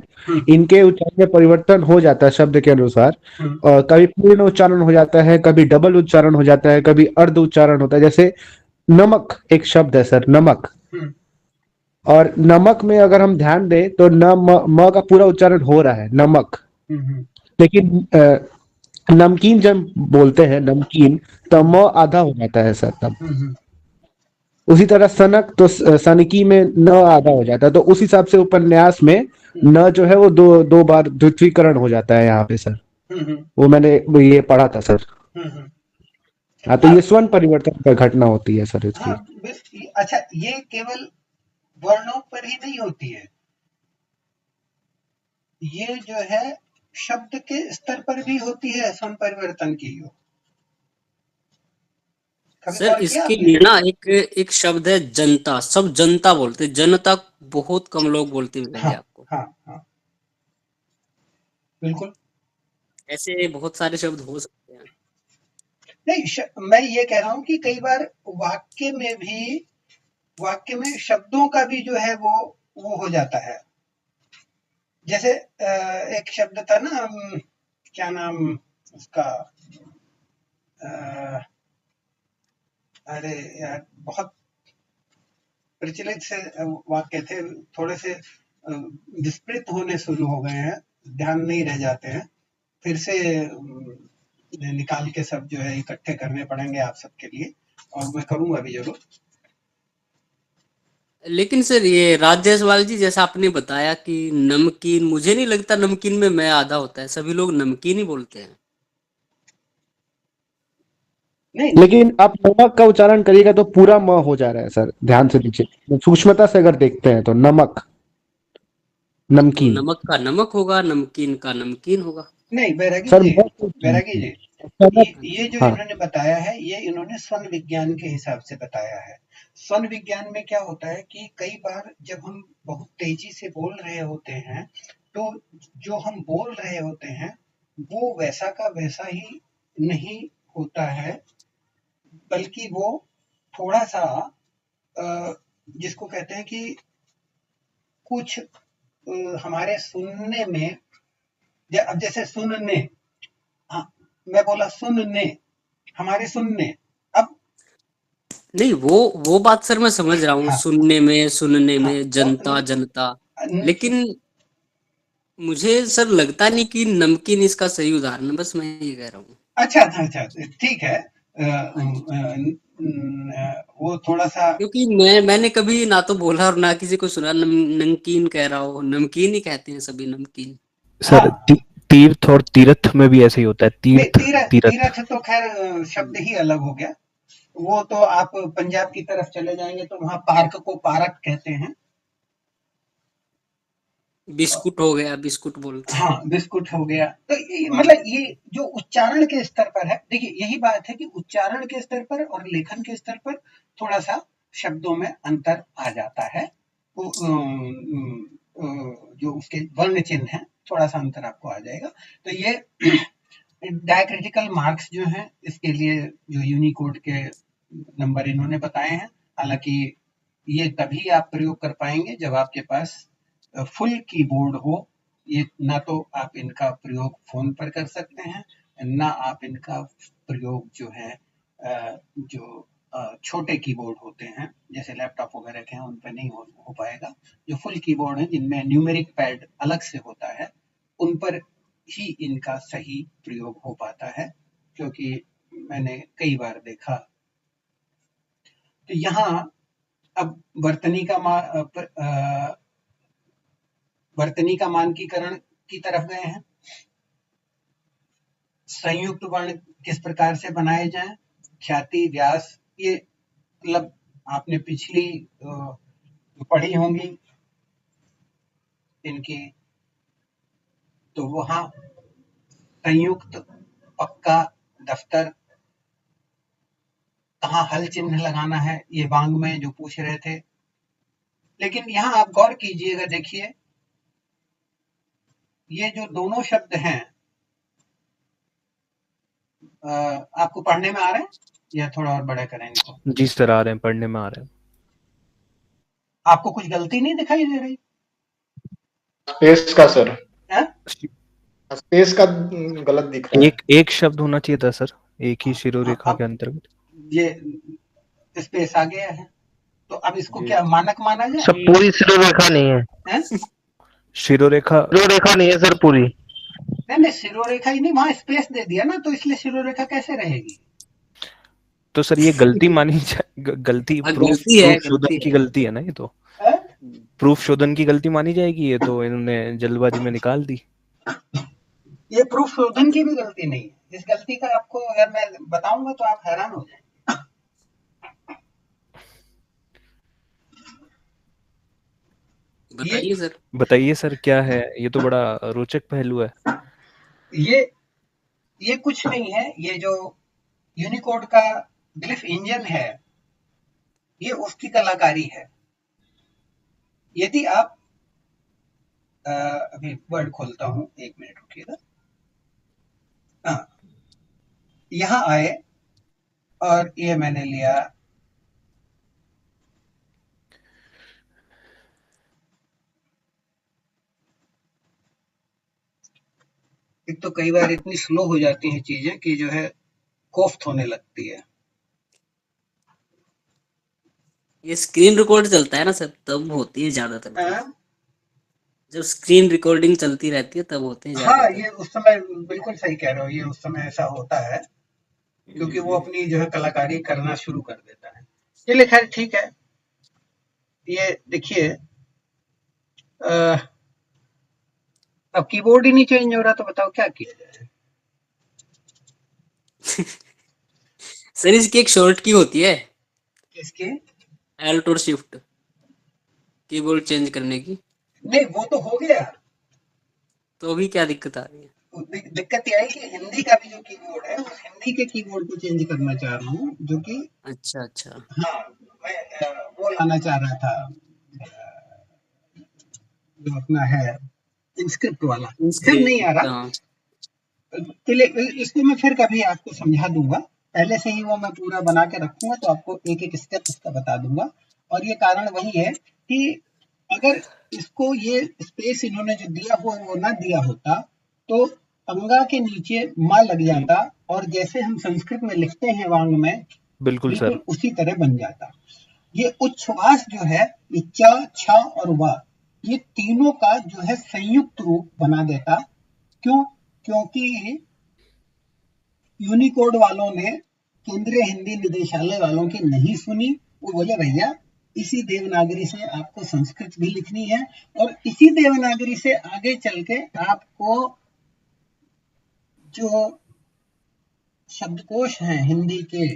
इनके उच्चारण में परिवर्तन हो जाता है शब्द के अनुसार। और कभी पूर्ण उच्चारण हो जाता है, कभी डबल उच्चारण हो जाता है, कभी अर्ध उच्चारण होता है। जैसे नमक एक शब्द है सर, नमक। और नमक में अगर हम ध्यान दें तो न म का पूरा उच्चारण हो रहा है, नमक। लेकिन नमकीन जब बोलते हैं, नमकीन, तो म आधा हो जाता है सर तब। उसी तरह सनक, तो सनकी में न आधा हो जाता है। तो उस हिसाब से उपन्यास में न जो है वो दो बार द्वित्वीकरण हो जाता है यहाँ पे सर। वो मैंने ये पढ़ा था सर। हाँ, तो ये स्वर्ण परिवर्तन का घटना होती है सर इसकी। अच्छा, ये केवल वर्णों पर ही नहीं होती है, ये जो है शब्द के स्तर पर भी होती है स्वर्ण परिवर्तन की। कभी सर गौर किया इसके आपने? लिए ना एक शब्द है जनता, सब जनता बोलते, जनता बहुत कम लोग बोलते मिलेंगे हाँ आपको। हाँ हाँ, बिल्कुल। ऐसे बहुत सारे शब्द हो सकते हैं। नहीं, मैं ये कह रहा हूँ कि कई बार वाक्य में भी, वाक्य में शब्दों का भी जो है वो हो जाता है। जैसे एक शब्द था ना, क्या नाम उसका, अरे यार, बहुत प्रचलित से वाक्य थे, थोड़े से विस्मृत होने शुरू हो गए हैं, ध्यान नहीं रह जाते हैं, फिर से निकाल के सब जो है इकट्ठे करने पड़ेंगे आप सबके लिए, और मैं करूंगा भी जरूर। लेकिन सर ये राजेशवाल जी, जैसा आपने बताया कि नमकीन, मुझे नहीं लगता नमकीन में मैं आधा होता है, सभी लोग नमकीन ही बोलते हैं। नहीं, लेकिन आप नमक का उच्चारण करिएगा तो पूरा म हो जा रहा है सर, ध्यान से लीजिए, सूक्ष्मता से अगर देखते हैं तो नमक, तो नमकीन नमक का नमक होगा, नमकीन का नमकीन होगा। नहीं, बैरागी सर। जी, बहुत बैरागी जी, ये जो हाँ इन्होंने बताया है, ये इन्होंने स्वन विज्ञान के हिसाब से बताया है। स्वन विज्ञान में क्या होता है कि कई बार जब हम बहुत तेजी से बोल रहे होते हैं, तो जो हम बोल रहे होते हैं वो वैसा का वैसा ही नहीं होता है, बल्कि वो थोड़ा सा जिसको कहते हैं कि कुछ हमारे सुनने में, अब जैसे सुनने, हाँ, मैं बोला सुनने, हमारे सुनने, अब नहीं, वो बात सर मैं समझ रहा हूँ, हाँ सुनने हाँ, में जनता जनता, न- लेकिन मुझे सर लगता नहीं कि नमकीन इसका सही उदाहरण है, बस मैं ये कह रहा हूँ। अच्छा अच्छा अच्छा, ठीक है। हाँ जी। वो थोड़ा सा, क्योंकि मैंने कभी ना तो बोला और ना किसी को सुना नमकीन कह रहा हो, नमकीन ही कहते हैं सभी, नमकीन। हाँ, सर तीर्थ और तीर्थ में भी ऐसे ही होता है, नहीं, तीर्थ तीर्थ। तीरथ तो खैर शब्द ही अलग हो गया। वो तो आप पंजाब की तरफ चले जाएंगे तो वहां पार्क को पारक कहते हैं। बिस्कुट हो गया, बिस्कुट बोलते हैं। हाँ, बिस्कुट हो गया, तो हाँ। मतलब ये जो उच्चारण के स्तर पर है, देखिए यही बात है कि उच्चारण के स्तर पर और लेखन के स्तर पर थोड़ा सा शब्दों में अंतर आ जाता है। वो, जो उसके वर्ण चिन्ह है, थोड़ा सा अंतर आपको आ जाएगा। तो ये डायक्रिटिकल मार्क्स जो हैं, इसके लिए जो यूनिकोड के नंबर इन्होंने बताए हैं, हालांकि ये तभी आप प्रयोग कर पाएंगे जब आपके पास फुल कीबोर्ड हो। ये ना तो आप इनका प्रयोग फोन पर कर सकते हैं, ना आप इनका प्रयोग जो है जो छोटे कीबोर्ड होते हैं जैसे लैपटॉप वगैरह के हैं, उन पर नहीं हो पाएगा। जो फुल कीबोर्ड है जिनमें न्यूमेरिक पैड अलग से होता है, उन पर ही इनका सही प्रयोग हो पाता है, क्योंकि मैंने कई बार देखा। तो यहाँ अब वर्तनी का मानकीकरण की तरफ गए हैं। संयुक्त वर्ण किस प्रकार से बनाए जाएं, ख्याति, व्यास, ये मतलब आपने पिछली पढ़ी होंगी इनकी, तो वहां संयुक्त, पक्का, दफ्तर, कहाँ हल चिन्ह लगाना है, ये वांग में जो पूछ रहे थे। लेकिन यहाँ आप गौर कीजिएगा, देखिए ये जो दोनों शब्द हैं, आपको पढ़ने में आ रहे हैं या थोड़ा और बड़ा करें इनको? जी सर, आ रहे हैं, पढ़ने में आ रहे हैं। आपको कुछ गलती नहीं दिखाई दे रही? स्पेस का सर, है? स्पेस का गलत दिख रहा है। एक शब्द होना चाहिए था सर, एक ही शिरोरेखा के अंतर्गत। ये स्पेस आ गया है, तो अब इसको ये क्या मानक माना जाए? सब पूरी शिरोरेखा नहीं है, शिरोरेखा शिरोरेखा नहीं है सर पूरी। नहीं, शिरोरेखा ही नहीं, वहां स्पेस दे दिया ना, तो इसलिए शिरोरेखा कैसे रहेगी? तो सर ये गलती मानी गलती, प्रूफ शोधन की गलती है ना, ये तो प्रूफ शोधन की गलती मानी जाएगी, ये तो इन्होंने जल्दबाजी में निकाल दी। ये प्रूफ शोधन की भी गलती नहीं है, इस गलती का आपको अगर मैं बताऊंगा तो आप हैरान हो जाएंगे। बताइए सर। बताइए सर, क्या है ये? तो बड़ा रोचक पहलू है। ये कुछ नहीं है, ये जो यूनिकोड का ग्लिफ इंजन है, ये उसकी कलाकारी है। यदि आप अभी वर्ड खोलता हूं, 1 मिनट रुकिएगा। यहां आए और ये मैंने लिया एक तो कई बार इतनी स्लो हो जाती हैं चीजें कि जो है कोफ्त होने लगती है। ये स्क्रीन रिकॉर्ड चलता है ना सर, तब होती है ज्यादातर। जब स्क्रीन रिकॉर्डिंग चलती रहती है तब होते हैं हाँ, ये उस समय बिल्कुल सही कह रहे हो, ये उस समय ऐसा होता है क्योंकि वो अपनी जो है कलाकारी करना शुरू कर देता है। चलिए खैर ठीक है। ये देखिए अब कीबोर्ड ही नहीं चेंज हो रहा, तो बताओ क्या किया जाए। सर इसकी एक शॉर्ट की होती है। किसकी? Alt और शिफ्ट कीबोर्ड चेंज करने की। नहीं, वो तो हो गया। तो अभी क्या दिक्कत आ रही है? दिक्कत यह है कि हिंदी का भी जो कीबोर्ड है, उस हिंदी के कीबोर्ड को चेंज करना चाह रहा हूँ, जो कि अच्छा। हाँ, मैं वो लाना चाह रहा था, जो अपना है इंस्क्रिप्ट वाला। फिर नहीं आ रहा। चलिए इसको मैं फिर कभी आपको समझा दूंगा, पहले से ही वो मैं पूरा बना के रखूंगा, तो आपको एक एक स्टेप इसका बता दूंगा। और ये कारण वही है कि अगर इसको ये स्पेस इन्होंने जो दिया हुआ वो ना दिया होता, तो अंगा के नीचे माँ लग जाता, और जैसे हम संस्कृत में लिखते हैं वांग में, बिल्कुल सर, उसी तरह बन जाता। ये उच्छ्वास जो है, ये च, छ और व, ये तीनों का जो है संयुक्त रूप बना देता। क्यों? क्योंकि यूनिकोड वालों ने केंद्रीय हिंदी निदेशालय वालों की नहीं सुनी। वो बोले भैया इसी देवनागरी से आपको संस्कृत भी लिखनी है, और इसी देवनागरी से आगे चल के आपको जो शब्दकोश हैं हिंदी के,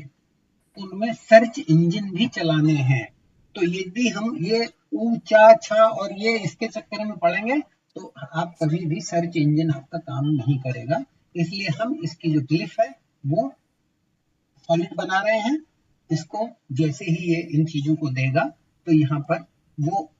उनमें सर्च इंजन भी चलाने हैं। तो यदि हम ये ऊंचा छा और ये इसके चक्कर में पड़ेंगे, तो आप कभी भी सर्च इंजन आपका काम नहीं करेगा। इसलिए हम इसकी जो ग्लिफ है वो सॉलिड बना रहे हैं। इसको जैसे ही ये इन चीजों को देगा, तो यहाँ पर वो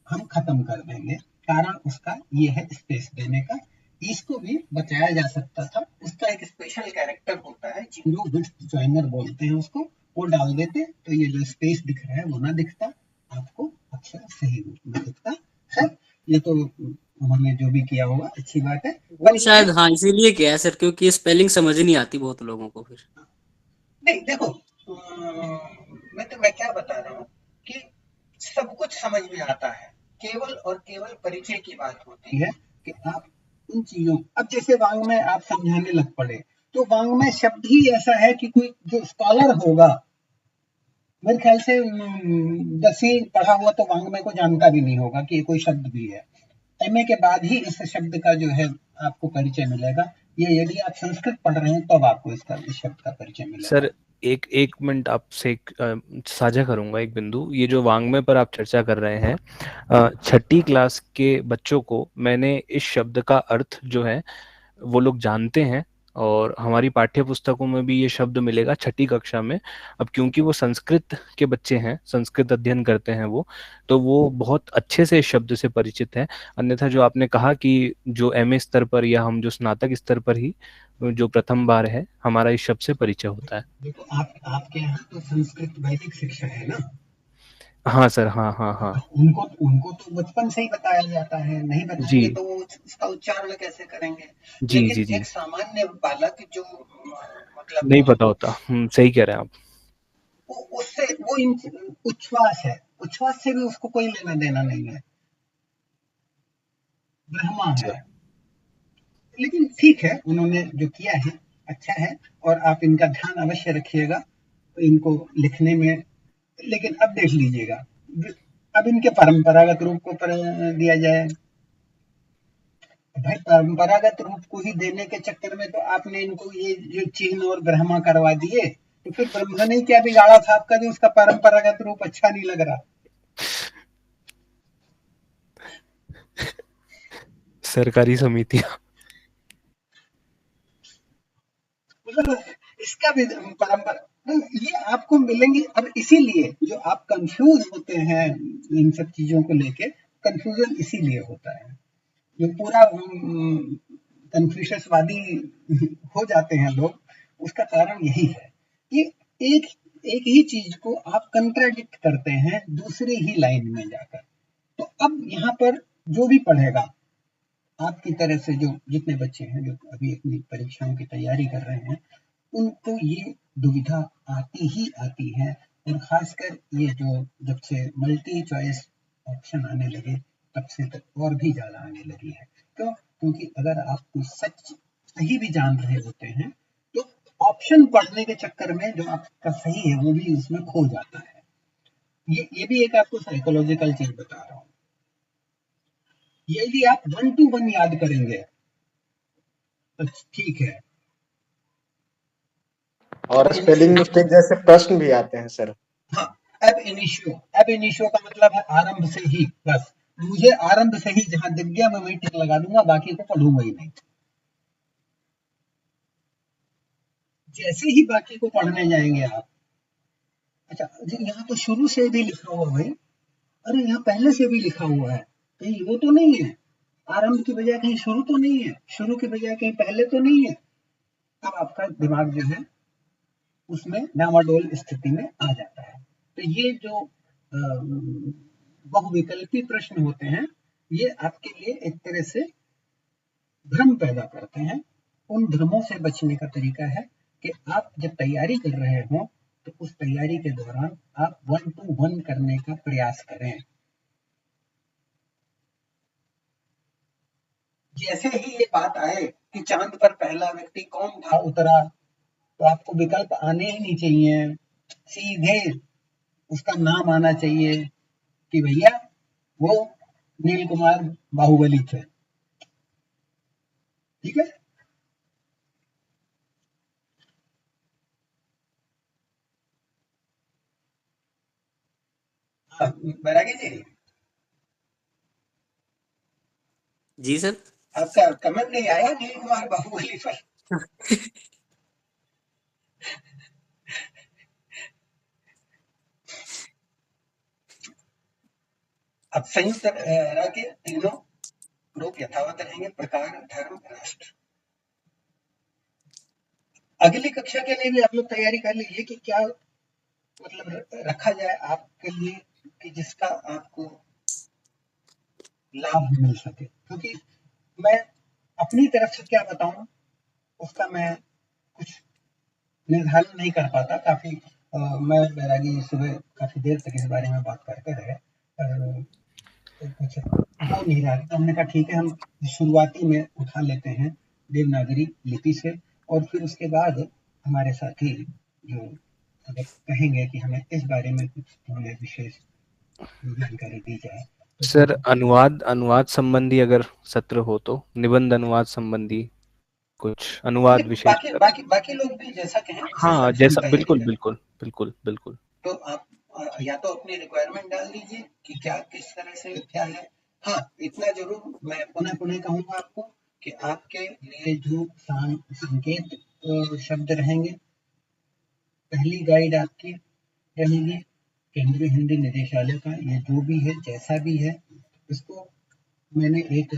हम खत्म कर देंगे। कारण उसका ये है स्पेस देने का। इसको भी बचाया जा सकता था, उसका एक स्पेशल कैरेक्टर होता है, जीरो विड्थ जॉइनर बोलते हैं उसको, वो डाल देते तो ये जो स्पेस दिख रहा है वो ना दिखता, आपको अक्षर सही रूप में दिखता है। ये तो उन्होंने जो भी किया होगा अच्छी बात है, पर शायद हाँ इसीलिए किया है सर, क्योंकि स्पेलिंग समझ नहीं आती बहुत लोगों को। फिर नहीं देखो, मैं क्या बता रहा हूँ कि सब कुछ समझ में आता है, केवल और केवल परिचय की बात होती है कि आप उन चीजों, अब जैसे वांग में आप समझाने लग पड़े, तो वांग में शब्द ही ऐसा है कि कोई जो स्कॉलर होगा, मेरे ख्याल से 10वीं पढ़ा हुआ तो वांग में को जानता भी नहीं होगा कि ये कोई शब्द भी है। एमए के बाद ही इस शब्द का जो है आपको परिचय मिलेगा। ये यदि आप संस्कृत पढ़ रहे हैं तब आपको इस शब्द का परिचय मिलेगा। सर एक मिनट आपसे साझा करूंगा एक बिंदु। ये जो वांग्मय पर आप चर्चा कर रहे हैं, 6ठी क्लास के बच्चों को मैंने इस शब्द का अर्थ जो है वो लोग जानते हैं, और हमारी पाठ्य पुस्तकों में भी ये शब्द मिलेगा 6ठी कक्षा में। अब क्योंकि वो संस्कृत के बच्चे हैं, संस्कृत अध्ययन करते हैं वो, तो वो बहुत अच्छे से इस शब्द से परिचित हैं। अन्यथा जो आपने कहा कि जो एमए स्तर पर या हम जो स्नातक स्तर पर ही जो प्रथम बार है हमारा इस शब्द से परिचय होता है। देखो आपके यहाँ तो संस्कृत वैदिक शिक्षा है ना? हाँ सर, हाँ। उनको तो बचपन से ही बताया जाता है, नहीं बताएंगे तो वो उसका उच्चारण कैसे करेंगे? लेकिन एक सामान्य बालक जो मतलब नहीं पता होता, सही कह रहे हैं आप। उससे वो उच्छ्वास है, उच्छ्वास से भी उसको कोई लेना देना नहीं है, ब्रह्मा है। लेकिन ठीक है, उन्होंने जो किया है अच्छा है, और आप इनका ध्यान अवश्य रखिएगा इनको लिखने में। लेकिन अब देख लीजिएगा, अब इनके परंपरागत रूप को दिया जाए। भाई परंपरागत रूप को ही देने के चक्कर में तो आपने इनको ये जो चिन्ह और ब्रह्मा करवा दिए, तो फिर ब्रह्मा ने क्या बिगाड़ा था आपका जो उसका परंपरागत रूप अच्छा नहीं लग रहा? सरकारी समितियां, इसका भी परंपरा, ये आपको मिलेंगे। और इसीलिए जो आप कंफ्यूज होते हैं इन सब चीजों को लेके, कंफ्यूजन इसीलिए होता है। जो पूरा कन्फ्यूशसवादी हो जाते हैं लोग, उसका कारण यही है कि एक एक ही चीज को आप कंट्राडिक्ट करते हैं दूसरी ही लाइन में जाकर। तो अब यहाँ पर जो भी पढ़ेगा, आपकी तरह से जो जितने बच्चे हैं जो अभी अपनी परीक्षाओं की तैयारी कर रहे हैं, उनको ये दुविधा आती ही आती है। और खासकर ये जो जब से मल्टी चॉइस ऑप्शन आने लगे, तब से तक और भी ज्यादा आने लगी है। क्यों? क्योंकि अगर आप कोई सच सही भी जान रहे होते हैं, तो ऑप्शन पढ़ने के चक्कर में जो आपका सही है वो भी उसमें खो जाता है। ये भी एक आपको साइकोलॉजिकल चीज बता रहा हूँ। यदि आप 1 to 1 याद करेंगे तो ठीक है, और स्पेलिंग मिस्टेक जैसे प्रश्न भी आते हैं सर। हाँ, अब इनिशियो का मतलब है आरंभ से ही। बस मुझे आरंभ से ही जहां दिख गया मैं वही टिक लगा दूंगा, बाकी को पढ़ूंगा ही नहीं। जैसे ही बाकी को पढ़ने जाएंगे आप, अच्छा जी यहाँ तो शुरू से भी लिखा हुआ भाई, अरे यहाँ पहले से भी लिखा हुआ है, कहीं वो तो नहीं है? आरंभ की बजाय कहीं शुरू तो नहीं है? शुरू की बजाय कहीं पहले तो नहीं है? अब आपका दिमाग जो है उसमें डामाडोल स्थिति में आ जाता है। तो ये जो बहुविकल्पी प्रश्न होते हैं, ये आपके लिए एक तरह से भ्रम पैदा करते हैं। उन भ्रमों से बचने का तरीका है कि आप जब तैयारी कर रहे हो तो उस तैयारी के दौरान आप 1 to 1 करने का प्रयास करें। जैसे ही ये बात आए कि चांद पर पहला व्यक्ति कौन था उतरा, तो आपको विकल्प आने ही नहीं चाहिए, सीधे उसका नाम आना चाहिए कि भैया वो नील कुमार बाहुबली थे। ठीक है? हाँ, बैरागी जी, जी सर। आपका कमेंट नहीं आया नील कुमार बाहुबली पर? अब संयुक्त राज्य तीनों रूप यथावत रहेंगे, प्रकार, धर्म, राष्ट्र। अगली कक्षा के लिए भी आप लोग तैयारी कर लीजिए कि क्या मतलब रखा जाए आपके लिए कि जिसका आपको लाभ मिल सके। क्योंकि मैं अपनी तरफ से क्या बताऊं उसका मैं कुछ निर्धारण नहीं कर पाता। काफी मैं बैरागी सुबह काफी देर तक इस बारे में बात करते रहे, कुछ हो नहीं रहा। तो हमने कहा ठीक है, हम शुरुआती में उठा लेते हैं देवनागरी लिपि से, और फिर उसके बाद हमारे साथी जो अगर कहेंगे कि हमें इस बारे में कुछ हमें विशेष जानकारी दी जाए। तो सर अनुवाद संबंधी अगर सत्र हो तो निबंध अनुवाद संबंधी कुछ अनुवाद विशेष बाकी लोग भी जैसा कहें। हाँ, जैसा बिल्कुल। तो आप या तो अपनी रिक्वायरमेंट डाल दीजिए कि क्या किस तरह से क्या है। हाँ, इतना जरूर मैं पुनः कहूंगा आपको कि आपके लिए जो संकेत शब्द रहेंगे, पहली गाइड आपकी रहेगी केंद्रीय हिंदी निदेशालय का। ये जो भी है जैसा भी है, इसको मैंने एक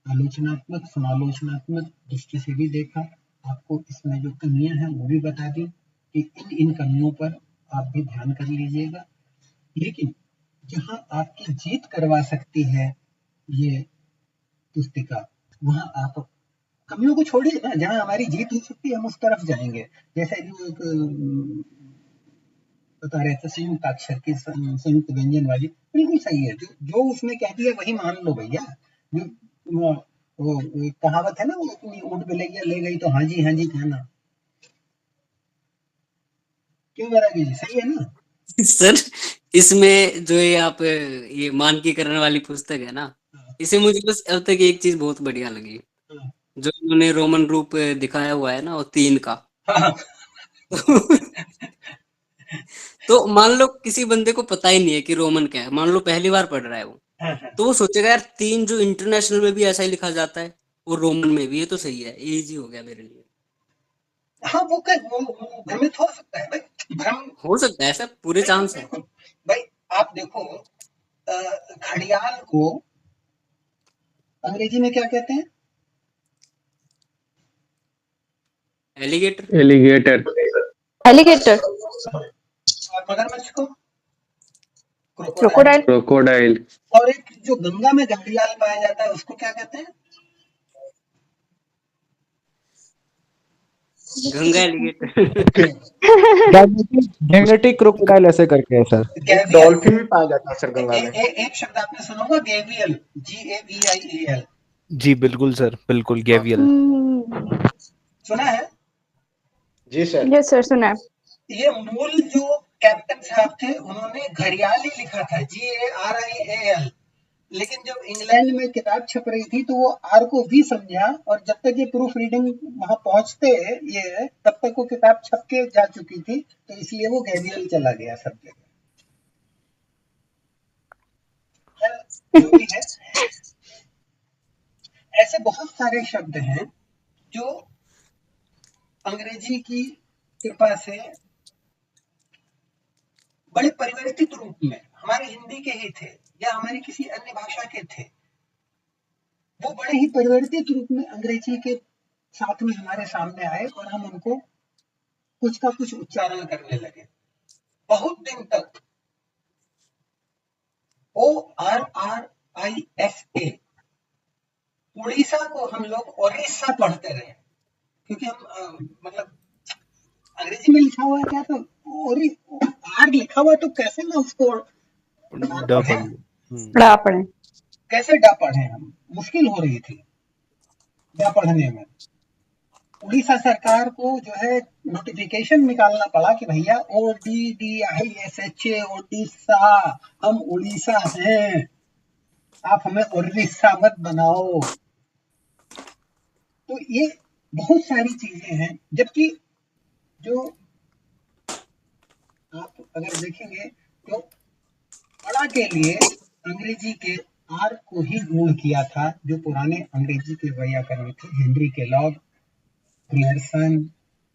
आलोचनात्मक समालोचनात्मक दृष्टि से भी देखा। आपको इसमें जो कमियां हैं वो भी बता दी कि इन कमियों पर आप भी ध्यान कर लीजिएगा। लेकिन जहां आपकी जीत करवा सकती है ये पुस्तिका, वहां आप कमियों को छोड़िए ना। जहां हमारी जीत हो सकती है हम उस तरफ जाएंगे। जैसे जो एक बता रहे थे संयुक्ताक्षर की संयुक्त व्यंजन वाली, बिल्कुल सही है। जो उसने कह दिया वही मान लो भैया। जो वो कहावत है ना, वो अपनी ऊँट बिलैया ले गई तो हाँ जी कहना। क्यों बैरागी जी, सही है ना? सर इसमें जो ये आप ये मानकीकरण वाली पुस्तक है ना, इसे मुझे बस अब तक एक चीज बहुत बढ़िया लगी, जो उन्होंने रोमन रूप दिखाया हुआ है ना, वो 3 का। तो मान लो किसी बंदे को पता ही नहीं है कि रोमन क्या है, मान लो पहली बार पढ़ रहा है वो, तो वो सोचेगा यार 3 जो इंटरनेशनल में भी ऐसा ही लिखा जाता है वो रोमन में भी है, तो सही है, इजी हो गया मेरे लिए। हाँ वो भ्रमित हो सकता है भाई, भ्रम हो सकता है, ऐसा पूरे चांस है। बिल्कुल भाई। आप देखो घड़ियाल को अंग्रेजी में क्या कहते हैं? एलिगेटर। एलिगेटर। एलिगेटर। और मगरमच्छ को क्रोकोडाइल। क्रोकोडाइल। क्रोकोडाइल। और एक जो गंगा में घड़ियाल पाया जाता है उसको क्या कहते हैं? गंगा एलिगेटर। गैंगेटिक क्रोकोडाइल ऐसे करके है सर। गैवियल। डॉल्फिन भी पाया जाता है सर गंगा में। एक शब्द आपने सुना होगा, गैवियल, GAVIAL। जी बिल्कुल सर, बिल्कुल गैवियल। सुना है? जी सर। यस सर, सुना है। ये मूल जो कैप्टन साहब थे उन्होंने घड़ियाल ही लिखा था, GARIAL। लेकिन जब इंग्लैंड में किताब छप रही थी तो वो आर को भी समझा, और जब तक ये प्रूफ रीडिंग वहां पहुंचते ये तब तक वो किताब छप के जा चुकी थी, तो इसलिए वो गैवियल चला गया सब जगह। जो भी है, ऐसे बहुत सारे शब्द हैं जो अंग्रेजी की कृपा से बड़े परिवर्तित रूप में हमारे हिंदी के ही थे या हमारी किसी अन्य भाषा के थे, वो बड़े ही परिवर्तित रूप में अंग्रेजी के साथ में हमारे सामने आए और हम उनको कुछ का कुछ उच्चारण करने लगे। बहुत दिन तक ORRISA उड़ीसा को हम लोग ओरिस्सा पढ़ते रहे, क्योंकि हम मतलब अंग्रेजी में लिखा हुआ है क्या, तो आर लिखा हुआ है तो कैसे ना उसको पढ़ा पढ़े, कैसे डा पढ़े, हम मुश्किल हो रही थी डा पढ़ने में। उड़ीसा सरकार को जो है नोटिफिकेशन निकालना पड़ा कि भैया ODDISHA ओडिशा, हम उड़ीसा हैं, आप हमें ओडिशा मत बनाओ। तो ये बहुत सारी चीजें हैं, जबकि जो आप अगर देखेंगे तो पढ़ा के लिए अंग्रेजी के आर को ही रूढ़ किया था, जो पुराने अंग्रेजी के व्याकरण थे, हेनरी केलॉग, ग्रियर्सन,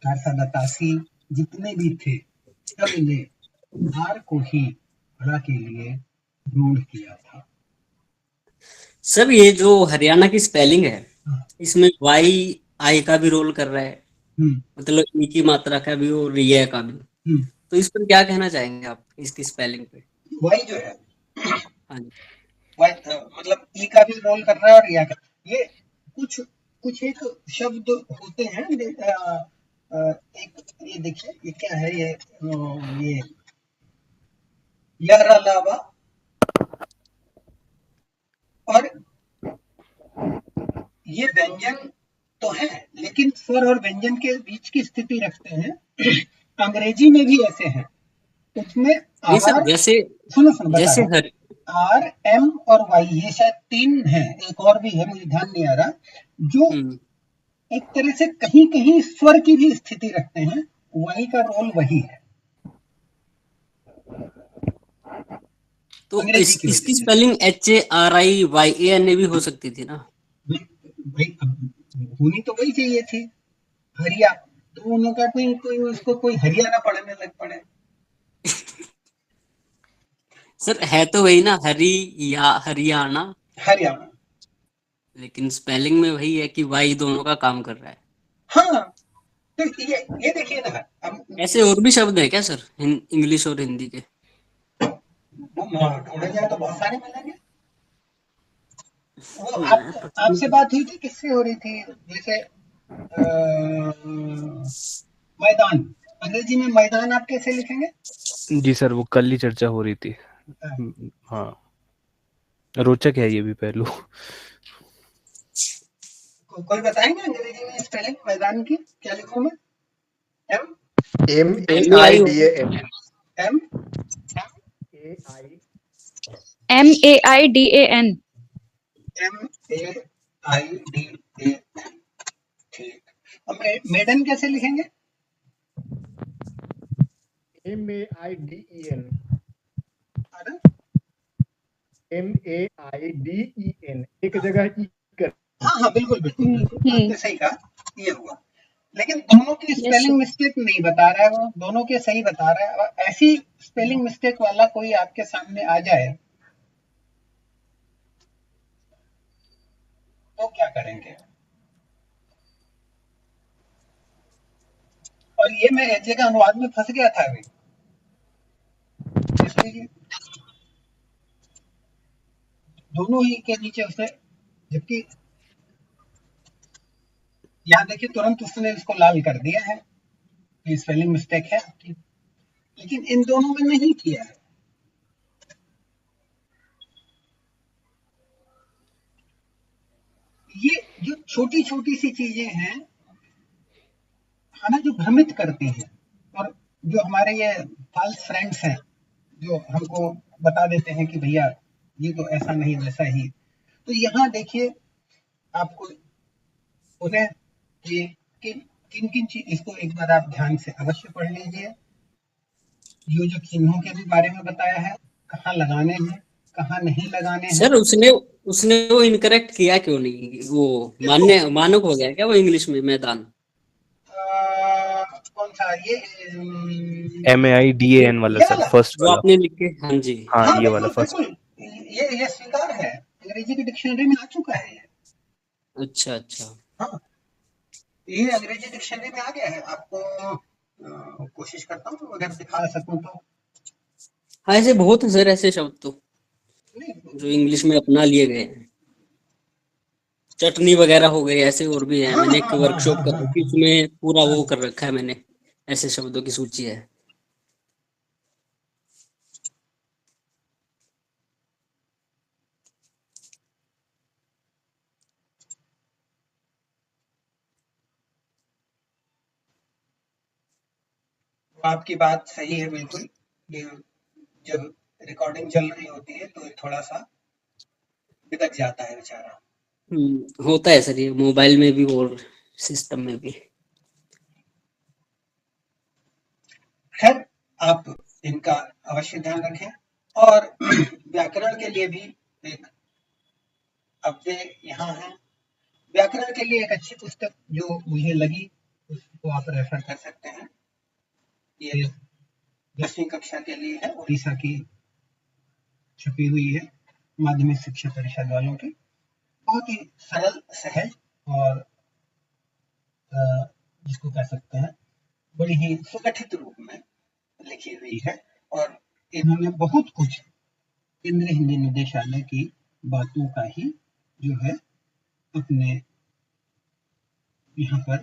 कारसादातासी, जितने भी थे सब ने आर को ही पढ़ा के लिए रूढ़ किया था। सर ये जो हरियाणा की स्पेलिंग है, इसमें YI का भी रोल कर रहा है, मतलब ई की मात्रा का भी और य का भी। तो इस पर क्या कहना चाहेंगे आप, इसकी स्पेलिंग पे? वाई जो है, हाँ जी, वाई मतलब ई का भी रोल कर रहा है और या का। ये कुछ एक शब्द होते हैं, एक ये देखिए, ये क्या है, ये अलावा, और ये व्यंजन तो है लेकिन स्वर और व्यंजन के बीच की स्थिति रखते हैं। अंग्रेजी में भी ऐसे हैं, उसमें आर, जैसे सुनो जैसे R, M और Y, ये शायद 3 है, एक और भी है मुझे ध्यान नहीं आ रहा, जो एक तरह से कहीं कहीं स्वर की भी स्थिति रखते हैं। Y का रोल वही है। तो इसकी स्पेलिंग HARIYAN भी हो सकती थी ना भाई, होनी तो वही चाहिए थी, हरिया, तो उनका कोई उसको कोई हरियाणा पढ़ने लग पड़े। सर है तो वही ना, हरियाणा, लेकिन स्पेलिंग में वही है कि वाई दोनों का काम कर रहा है। हाँ, तो ये देखिए ना, ऐसे और भी शब्द है क्या सर इंग्लिश और हिंदी के? ढूंढे जाए तो बहुत सारे मिलेंगे। वो आपसे बात हुई थी, किससे हो रही थी, जैसे मैदान, अंग्रेजी में मैदान आप कैसे लिखेंगे? जी सर, वो कल ही चर्चा हो रही थी। हाँ, रोचक है ये भी पहलू। कोई बताएंगे अंग्रेजी में स्पेलिंग मैदान की क्या लिखूं मैं? MAIDAN। ठीक। अब मेडन कैसे लिखेंगे? MAIDEN। MAIDEN, एक जगह ई कर। हाँ बिल्कुल, सही कहा, ये हुआ लेकिन दोनों की यस स्पेलिंग सर। मिस्टेक नहीं बता रहा है, वो दोनों के सही बता रहा है। और ऐसी स्पेलिंग मिस्टेक वाला कोई आपके सामने आ जाए तो क्या करेंगे? और ये मैं एक जगह अनुवाद में फंस गया था अभी, इसलिए दोनों ही के नीचे उसने, जबकि यहाँ देखिए तुरंत उसने इसको लाल कर दिया है कि स्पेलिंग मिस्टेक है आपकी, लेकिन इन दोनों में नहीं किया है। ये जो छोटी छोटी सी चीजें हैं हमें जो भ्रमित करती हैं, और जो हमारे ये फॉल्स फ्रेंड्स हैं जो हमको बता देते हैं कि भैया ये तो ऐसा नहीं वैसा ही। तो यहाँ देखिए आपको उन्हें कि किन किन किन चीज, इसको एक बार आप ध्यान से अवश्य पढ़ लीजिए। योजक चिन्हों के भी बारे में बताया है, कहाँ लगाने हैं कहाँ नहीं लगाने हैं। सर उसने उसने वो इनकरेक्ट किया क्यों नहीं? वो किसको? मानक हो गया क्या वो इंग्लिश में मैदान? कौन सा ये MAIDAN वाला ये सर, वाला? फर्स्ट जो वाला। आपने लिखे, हाँ जी। हाँ, हाँ ये वाला बिल्कुल फर्स्ट। बिल्कुल, ये स्वीकार है, अंग्रेजी की डिक्शनरी में आ चुका है ये। अच्छा अच्छा। हाँ, ये अंग्रेजी डिक्शनरी में आ गया है। आपको कोशिश करता हूँ अगर दिखा सकूं तो। हाँ, ऐसे बहुत हैं सर ऐसे शब्द तो नहीं, जो इंग्लिश में अपना लिए गए हैं। चटनी वगैरह हो गई, ऐसे और भी है। हाँ मैंने हाँ एक हाँ वर्कशॉप हाँ कर हाँ रखी, उसमें पूरा वो कर रखा है मैंने, ऐसे शब्दों की सूची है। आपकी बात सही है बिल्कुल। ये जब रिकॉर्डिंग चल रही होती है तो थोड़ा सा बिगड़ जाता है बेचारा। होता है सर ये मोबाइल में भी और सिस्टम में भी। खैर, आप इनका अवश्य ध्यान रखें। और व्याकरण के लिए भी एक अव्यय यहाँ है। व्याकरण के लिए एक अच्छी पुस्तक जो मुझे लगी उसको आप रेफर कर सकते हैं। ये 10वीं कक्षा के लिए है, उड़ीसा की छपी हुई है, माध्यमिक शिक्षा परिषद वालों की। बहुत ही सरल सहज और जिसको कह सकते हैं बड़ी ही सुगठित रूप में लिखी हुई है। और इन्होंने बहुत कुछ केंद्रीय हिंदी निदेशालय की बातों का ही जो है अपने यहाँ पर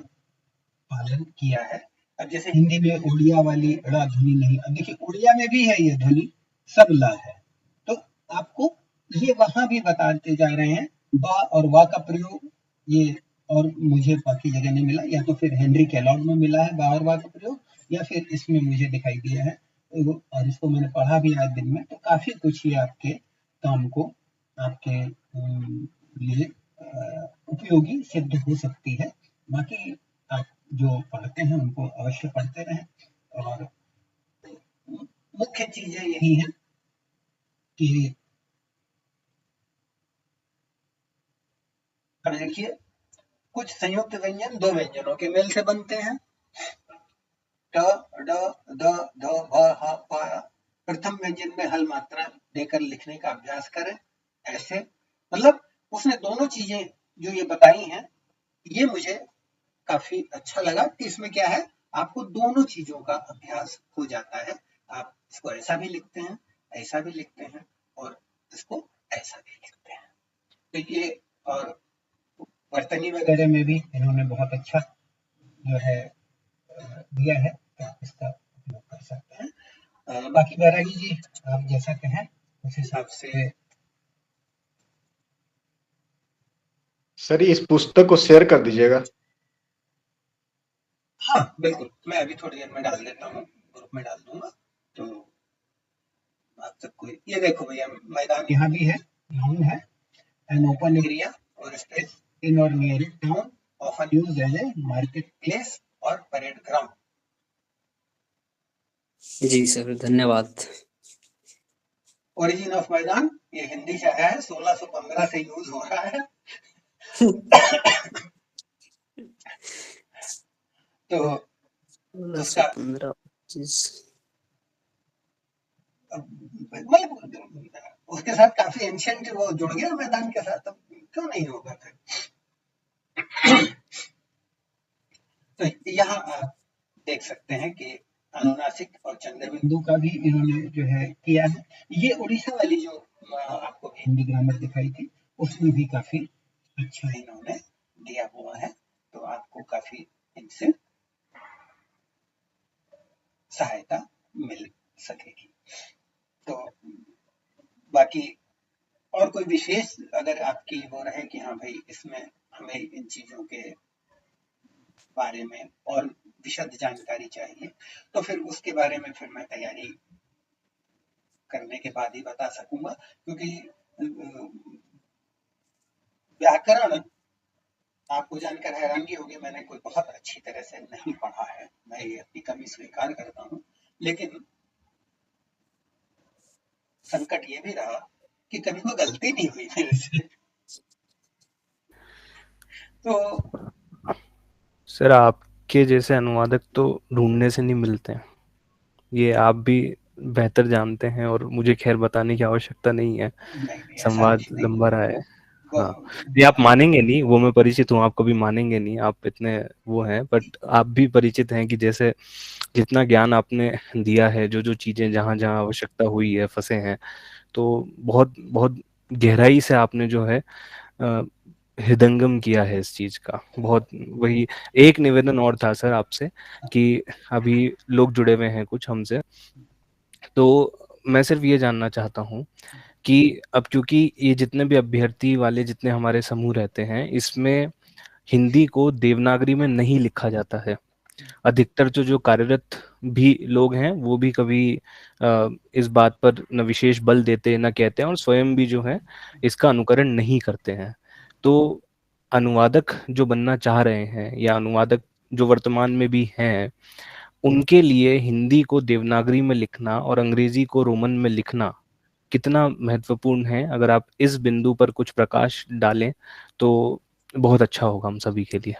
पालन किया है। अब जैसे हिंदी में उड़िया वाली ड़ा ध्वनि नहीं, अब देखिए उड़िया में भी है ये ध्वनि, सब ला है। तो आपको ये वहां भी बताते जा रहे हैं। बा और वा का प्रयोग ये, और मुझे बाकी जगह नहीं मिला, या तो फिर हेनरी कैलॉग में मिला है बा और वा का प्रयोग, या फिर इसमें मुझे दिखाई दिया है। और इसको मैंने पढ़ा भी आज दिन में, तो काफी कुछ ये आपके काम को, आपके लिए उपयोगी सिद्ध हो सकती है। बाकी आप जो पढ़ते हैं उनको अवश्य पढ़ते रहें। और मुख्य चीजें यही हैं कि अब देखिए कुछ संयुक्त व्यंजन दो व्यंजनों के मेल से बनते हैं। ट, ड, द, ध, भ, ह, प। प्रथम व्यंजन में हल मात्रा देकर लिखने का अभ्यास करें। ऐसे मतलब उसने दोनों चीजें जो ये बताई हैं, ये मुझे काफी अच्छा लगा कि इसमें क्या है, आपको दोनों चीजों का अभ्यास हो जाता है। आप इसको ऐसा भी लिखते हैं, ऐसा भी लिखते हैं, और इसको ऐसा भी लिखते हैं। तो ये, और वर्तनी वगैरह में भी इन्होंने बहुत अच्छा जो है दिया है, तो आप इसका उपयोग कर सकते हैं। बाकी बैरागी जी आप जैसा कहें उस हिसाब से। सर इस पुस्तक को शेयर कर दीजिएगा। हाँ बिल्कुल, मैं अभी थोड़ी देर में डाल देता हूँ, ग्रुप में डाल दूंगा। तो आप सबको ये देखो भैया, मैदान यहाँ भी है, नाउन है, an open area or space in or near a town often used as a market place or parade ground. जी सर, धन्यवाद। ओरिजिन ऑफ मैदान ये हिंदी से है, 1615 से यूज हो रहा है। तो 16-15-25 मतलब उसके साथ काफी एंशिएंट वो जुड़ गया मैदान के साथ, अब क्यों नहीं होगा फिर। तो यहाँ आप देख सकते हैं कि अनुनासिक और चंद्रबिंदु का भी इन्होंने जो है किया है। ये उड़ीसा वाली जो आपको हिंदी ग्रामर दिखाई थी उसमें भी काफी अच्छा इन्होंने दिया हुआ है, तो आपको काफी इनसे सहायता मिल सकेगी। तो बाकी और कोई विशेष अगर आपकी वो रहे कि हाँ भाई इसमें हमें इन चीजों के बारे में और विशद जानकारी चाहिए, तो फिर उसके बारे में फिर मैं तैयारी करने के बाद ही बता सकूंगा, क्योंकि व्याकरण आपको जानकर हैरानगी होगी, मैंने कोई बहुत अच्छी तरह से नहीं पढ़ा है, मैं ये अपनी कमी स्वीकार करता हूँ, लेकिन संकट ये भी रहा कि कभी कोई गलती नहीं हुई मेरे से। तो सर आपके जैसे अनुवादक तो ढूंढने से नहीं मिलते, ये आप भी बेहतर जानते हैं और मुझे खैर बताने की आवश्यकता नहीं है, संवाद लंबा रहा है। हाँ, ये आप मानेंगे नहीं, वो मैं परिचित हूँ, आप कभी मानेंगे नहीं, आप इतने वो हैं, बट आप भी परिचित हैं कि जैसे जितना ज्ञान आपने दिया है, जो जो चीजें जहाँ जहाँ आवश्यकता हुई है फंसे हैं, तो बहुत बहुत गहराई से आपने जो है हृदयंगम किया है इस चीज का। बहुत वही एक निवेदन और था सर आपसे कि अभी लोग जुड़े हुए हैं कुछ हमसे, तो मैं सिर्फ ये जानना चाहता हूँ कि अब क्योंकि ये जितने भी अभ्यर्थी वाले जितने हमारे समूह रहते हैं, इसमें हिंदी को देवनागरी में नहीं लिखा जाता है। अधिकतर जो कार्यरत भी लोग हैं वो भी कभी इस बात पर न विशेष बल देते न कहते हैं, और स्वयं भी जो है इसका अनुकरण नहीं करते हैं। तो अनुवादक जो बनना चाह रहे हैं या अनुवादक जो वर्तमान में भी हैं, उनके लिए हिंदी को देवनागरी में लिखना और अंग्रेजी को रोमन में लिखना कितना महत्वपूर्ण है? अगर आप इस बिंदु पर कुछ प्रकाश डालें तो बहुत अच्छा होगा हम सभी के लिए।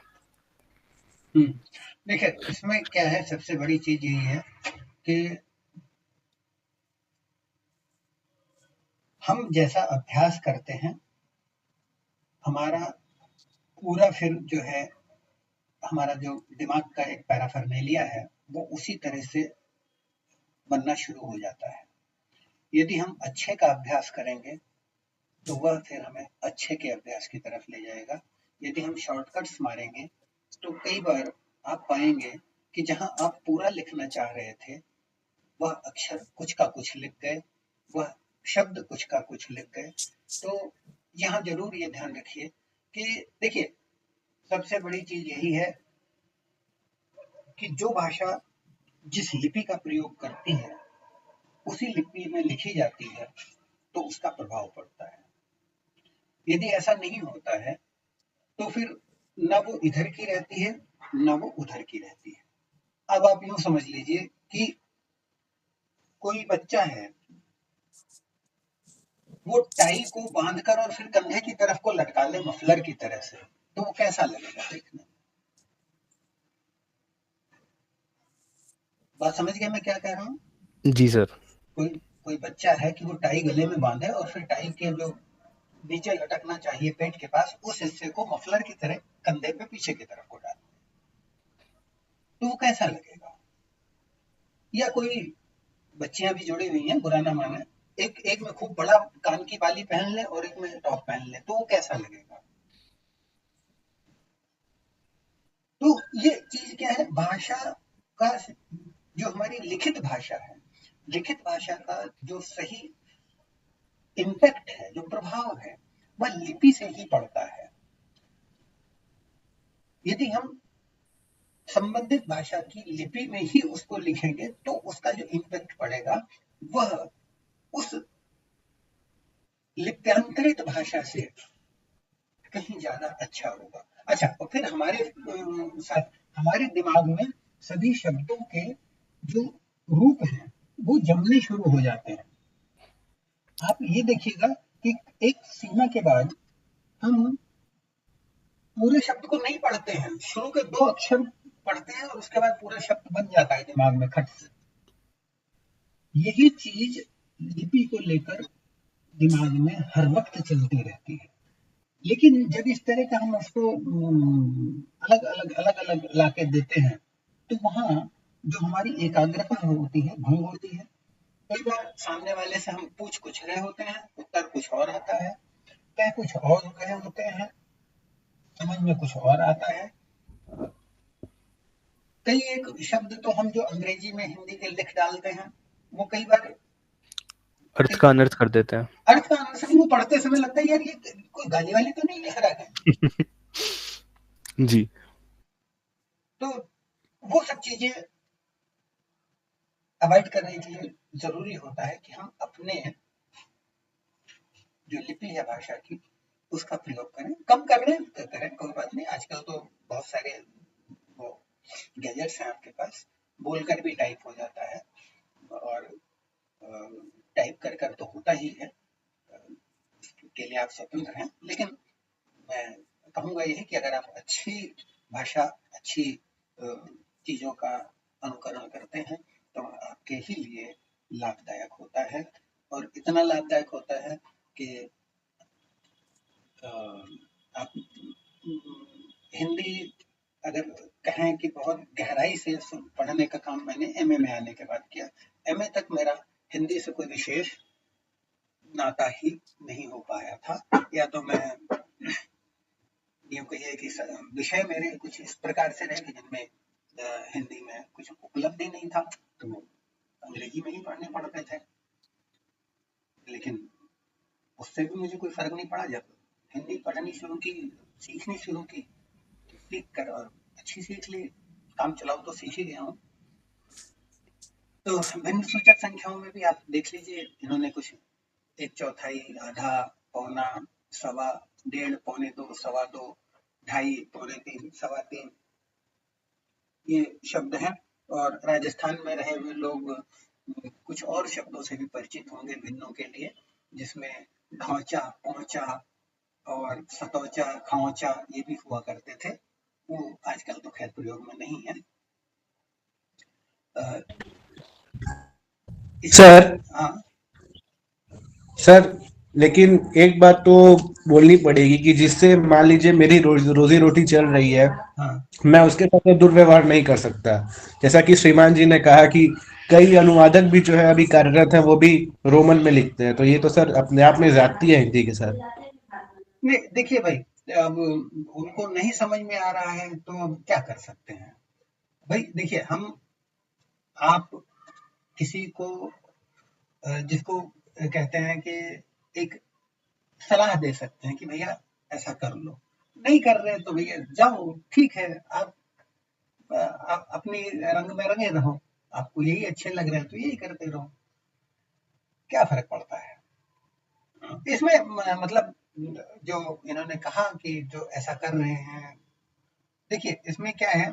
देखिए इसमें क्या है, सबसे बड़ी चीज यही है कि हम जैसा अभ्यास करते हैं, हमारा पूरा फिर जो है हमारा जो दिमाग का एक पैराफर्नेलिया है वो उसी तरह से बनना शुरू हो जाता है। यदि हम अच्छे का अभ्यास करेंगे तो वह फिर हमें अच्छे के अभ्यास की तरफ ले जाएगा। यदि हम शॉर्टकट्स मारेंगे तो कई बार आप पाएंगे कि जहां आप पूरा लिखना चाह रहे थे, वह अक्षर कुछ का कुछ लिख गए, वह शब्द कुछ का कुछ लिख गए। तो यहाँ जरूर ये ध्यान रखिए कि देखिए सबसे बड़ी चीज यही है कि जो भाषा जिस लिपि का प्रयोग करती है उसी लिपि में लिखी जाती है तो उसका प्रभाव पड़ता है। यदि ऐसा नहीं होता है तो फिर न वो इधर की रहती है न वो उधर की रहती है। अब आप यूं समझ लीजिए कि कोई बच्चा है, वो टाई को बांधकर और फिर कंधे की तरफ को लटका ले मफलर की तरह से, तो वो कैसा लगेगा देखने? बात समझ गए मैं क्या कह रहा हूँ? जी सर। कोई बच्चा है कि वो टाई गले में बांधे और फिर टाई के जो नीचे लटकना चाहिए पेट के पास, उस हिस्से को मफलर की तरह कंधे पे पीछे की तरफ को डाल, तो वो कैसा लगेगा? या कोई बच्चियां भी जुड़ी हुई हैं, बुरा ना माने, एक में खूब बड़ा कान की बाली पहन ले और एक में टॉप पहन ले, तो वो कैसा लगेगा? तो ये चीज क्या है, भाषा का जो हमारी लिखित भाषा है, लिखित भाषा का जो सही इम्पैक्ट है, जो प्रभाव है, वह लिपि से ही पड़ता है। यदि हम संबंधित भाषा की लिपि में ही उसको लिखेंगे तो उसका जो इम्पैक्ट पड़ेगा वह उस लिप्यांतरित भाषा से कहीं ज्यादा अच्छा होगा। अच्छा, और फिर हमारे दिमाग में सभी शब्दों के जो रूप हैं वो जमने शुरू हो जाते हैं। आप ये देखिएगा कि एक सीमा के बाद हम पूरे शब्द को नहीं पढ़ते हैं, शुरू के 2 अक्षर पढ़ते हैं और उसके बाद पूरा शब्द बन जाता है दिमाग में खट से। यही चीज लिपि को लेकर दिमाग में हर वक्त चलती रहती है, लेकिन जब इस तरह का हम उसको अलग अलग लाके देते हैं तो वहां जो हमारी एकाग्रता होती है भंग होती है। कई बार सामने वाले से हम पूछ कुछ रहे होते हैं, उत्तर कुछ और आता है, कह कुछ और रहे होते हैं, समझ में कुछ और आता है। कई एक शब्द तो हम जो अंग्रेजी में हिंदी के लिख डालते हैं वो कई बार अर्थ का अनर्थ कर देते हैं। अर्थ का अनर्थ वो पढ़ते समय लगता है यार ये कोई गाली वाली तो नहीं लिख रहा है। जी। तो वो सब चीजें अवॉइड करने के लिए जरूरी होता है कि हम अपने जो लिपि है भाषा की उसका प्रयोग करें, कम करने तो करें, कोई बात नहीं। आजकल तो बहुत सारे वो गैजेट्स हैं आपके पास, बोलकर भी टाइप हो जाता है और टाइप कर तो होता ही है, के लिए आप स्वतंत्र हैं। लेकिन मैं कहूँगा यही कि अगर आप अच्छी भाषा, अच्छी चीजों का अनुकरण करते हैं तो आपके ही लिए लाभदायक होता है, और इतना लाभदायक होता है कि आप हिंदी अगर कहें कि बहुत गहराई से पढ़ने का काम मैंने एमए में आने के बाद किया। एमए तक मेरा हिंदी से कोई विशेष नाता ही नहीं हो पाया था, या तो मैं यूँ कहिए कि विषय मेरे कुछ इस प्रकार से रहे कि जिनमें हिंदी में कुछ उपलब्धि नहीं था, तो अंग्रेजी में ही पढ़ने पड़ते थे। लेकिन उससे भी मुझे कोई फर्क नहीं पड़ा। जब हिंदी पढ़नी शुरू की, सीखनी शुरू की, सीख कर और अच्छी सीख ली, काम चलाओ तो सीख ही गया हूँ। तो भिन्न सूचक संख्याओं में भी आप देख लीजिए, इन्होंने कुछ 1/4, आधा, पौना, सवा, डेढ़, पौने 2, सवा 2, ढाई, पौने 3, सवा 3 ये शब्द हैं। और राजस्थान में रहे हुए लोग कुछ और शब्दों से भी परिचित होंगे भिन्नों के लिए, जिसमें ढौचा, पहुंचा और सतौचा, खौचा ये भी हुआ करते थे। वो आजकल तो खैर प्रयोग में नहीं है। सर हाँ सर, लेकिन एक बात तो बोलनी पड़ेगी कि जिससे मान लीजिए मेरी रोजी रोटी चल रही है, हाँ मैं उसके साथ तो दुर्व्यवहार नहीं कर सकता। जैसा कि श्रीमान जी ने कहा कि कई अनुवादक भी जो है अभी कार्यरत हैं, वो भी रोमन में लिखते हैं, तो ये तो सर अपने आप में ज्यादती है हिंदी के साथ। नहीं, देखिए भाई, अब उनको नहीं समझ में आ रहा है तो अब क्या कर सकते हैं भाई। देखिए, आप किसी को जिसको कहते हैं कि एक सलाह दे सकते हैं कि भैया ऐसा कर लो, नहीं कर रहे तो भैया जाओ, ठीक है, आप अपनी रंग में रंगे रहो, आपको यही अच्छे लग रहे हैं तो यही करते रहो, क्या फर्क पड़ता है इसमें। मतलब जो इन्होंने कहा कि जो ऐसा कर रहे हैं, देखिए इसमें क्या है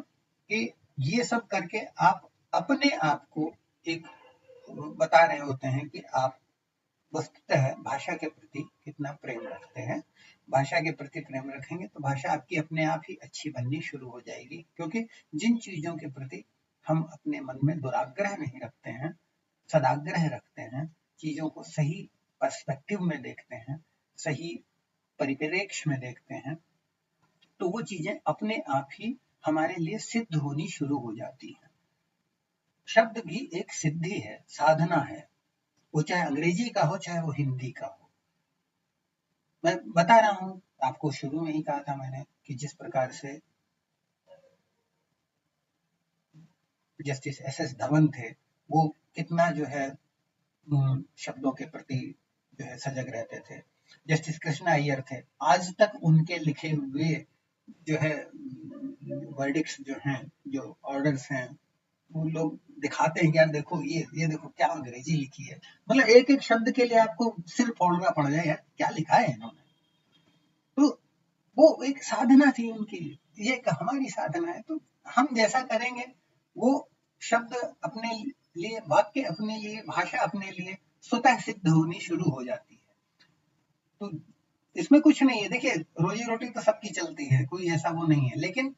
कि ये सब करके आप अपने आप को एक बता रहे होते हैं कि आप वस्तुतः भाषा के प्रति कितना प्रेम रखते हैं। भाषा के प्रति प्रेम रखेंगे तो भाषा आपकी अपने आप ही अच्छी बननी शुरू हो जाएगी, क्योंकि जिन चीजों के प्रति हम अपने मन में दुराग्रह नहीं रखते हैं, सदाग्रह रखते हैं, चीजों को सही पर्सपेक्टिव में देखते हैं, सही परिप्रेक्ष्य में देखते हैं, तो वो चीजें अपने आप ही हमारे लिए सिद्ध होनी शुरू हो जाती हैं। शब्द भी एक सिद्धि है, साधना है, वो चाहे अंग्रेजी का हो चाहे वो हिंदी का हो। मैं बता रहा हूं आपको, शुरू में ही कहा था मैंने कि जिस प्रकार से जस्टिस एस धवन थे, वो कितना जो है शब्दों के प्रति जो है सजग रहते थे। जस्टिस कृष्णा अय्यर थे, आज तक उनके लिखे हुए जो है वर्डिक्ट्स जो हैं, जो ऑर्डर्स हैं, वो लोग दिखाते हैं कि यार देखो ये देखो क्या अंग्रेजी लिखी है। मतलब एक एक शब्द के लिए आपको सिर फोड़ना पड़ जाए, यार क्या लिखा है इन्होंने। तो वो एक साधना थी उनकी, ये एक हमारी साधना है। तो हम जैसा करेंगे वो शब्द अपने लिए, वाक्य अपने लिए, भाषा अपने लिए स्वतः सिद्ध होनी शुरू हो जाती है। तो इसमें कुछ नहीं है। देखिए, रोजी रोटी तो सबकी चलती है, कोई ऐसा वो नहीं है, लेकिन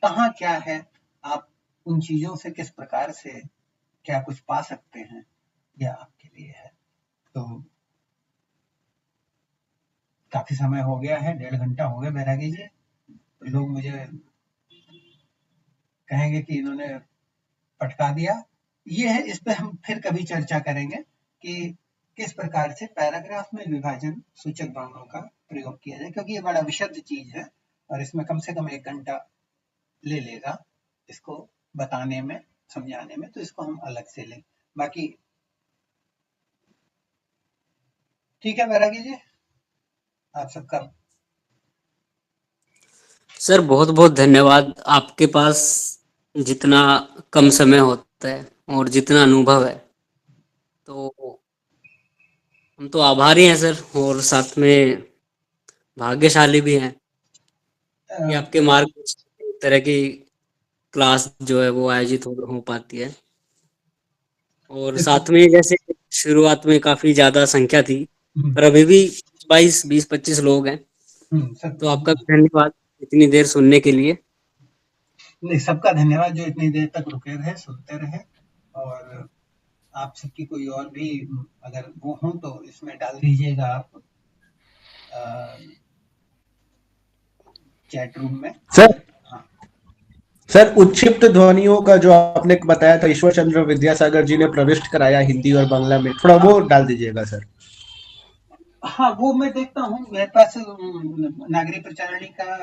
कहाँ क्या है, आप उन चीजों से किस प्रकार से क्या कुछ पा सकते हैं, यह आपके लिए है। तो काफी समय हो गया है, 1.5 घंटा हो गया बैरागी जी। तो लोग मुझे कहेंगे कि इन्होंने पटका दिया। ये है, इस पे हम फिर कभी चर्चा करेंगे कि किस प्रकार से पैराग्राफ में विभाजन सूचक वर्णों का प्रयोग किया जाए, क्योंकि ये बड़ा विशद चीज है और इसमें कम से कम 1 घंटा ले लेगा इसको बताने में, समझाने में। तो इसको हम अलग से लें। बाकी ठीक है बैरागी जी, आप सबका सर बहुत बहुत धन्यवाद। आपके पास जितना कम समय होता है और जितना अनुभव है, तो हम तो आभारी हैं सर, और साथ में भाग्यशाली भी हैं कि आपके मार्ग तरह की क्लास जो है वो आयोजित हो पाती है। और साथ में जैसे शुरुआत में काफी ज्यादा संख्या थी, पर अभी भी 20-25 लोग हैं। तो आपका भी धन्यवाद इतनी देर सुनने के लिए। नहीं, सबका धन्यवाद जो इतनी देर तक रुके रहे, सुनते रहे। और आप सबकी कोई और भी अगर वो हो तो इसमें डाल दीजिएगा आप चैट रूम में। सर उच्छिप्त ध्वनियों का जो आपने बताया था, ईश्वर चंद्र विद्यासागर जी ने प्रविष्ट कराया हिंदी और बांग्ला में, थोड़ा वो डाल दीजिएगा सर। हाँ, वो मैं देखता हूँ, मेरे पास नागरिक प्रचारणी का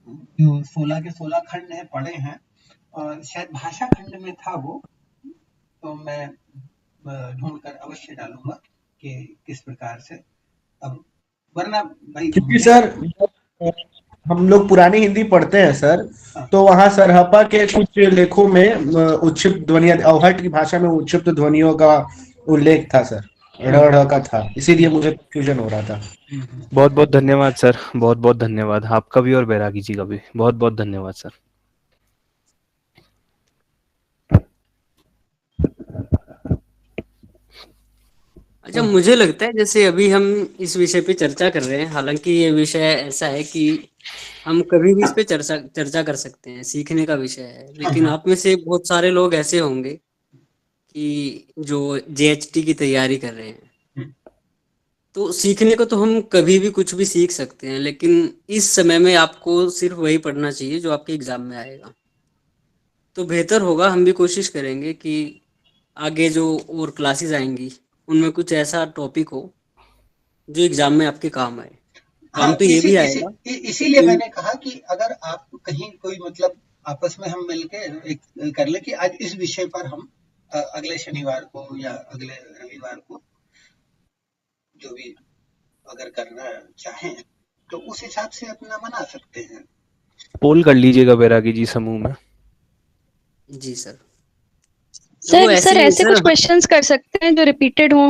जो 16 के 16 खंड है पढ़े हैं, और शायद भाषा खंड में था वो, तो मैं ढूंढ कर अवश्य डालूंगा कि किस प्रकार से। अब वरना भाई, क्योंकि सर हम लोग पुरानी हिंदी पढ़ते हैं सर, तो वहाँ सरहपा के कुछ लेखों में उच्छिप्त ध्वनियां, अवहट की भाषा में उच्छिप्त ध्वनियों का उल्लेख था सर, ड़ का था, इसीलिए मुझे कंफ्यूजन हो रहा था। बहुत बहुत धन्यवाद सर, बहुत बहुत धन्यवाद आपका भी और बैरागी जी का भी बहुत बहुत धन्यवाद सर। अच्छा, मुझे लगता है जैसे अभी हम इस विषय पे चर्चा कर रहे हैं, हालांकि ये विषय ऐसा है कि हम कभी भी इस पे चर्चा कर सकते हैं, सीखने का विषय है। लेकिन आप में से बहुत सारे लोग ऐसे होंगे कि जो जेएचटी की तैयारी कर रहे हैं, तो सीखने को तो हम कभी भी कुछ भी सीख सकते हैं, लेकिन इस समय में आपको सिर्फ वही पढ़ना चाहिए जो आपके एग्जाम में आएगा। तो बेहतर होगा, हम भी कोशिश करेंगे कि आगे जो और क्लासेस आएंगी उनमें कुछ ऐसा टॉपिक हो जो एग्जाम में आपके काम आए। काम तो ये भी आएगा। इसीलिए मैंने कहा कि अगर आप कहीं कोई मतलब आपस में हम मिलके कर ले कि आज इस विषय पर हम अगले शनिवार को या अगले रविवार को जो भी अगर करना चाहें तो उस हिसाब से अपना बना सकते हैं। पोल कर लीजिएगा बैरागी जी समूह में। जी सर। सर ऐसे कुछ क्वेश्चंस कर सकते हैं जो रिपीटेड हो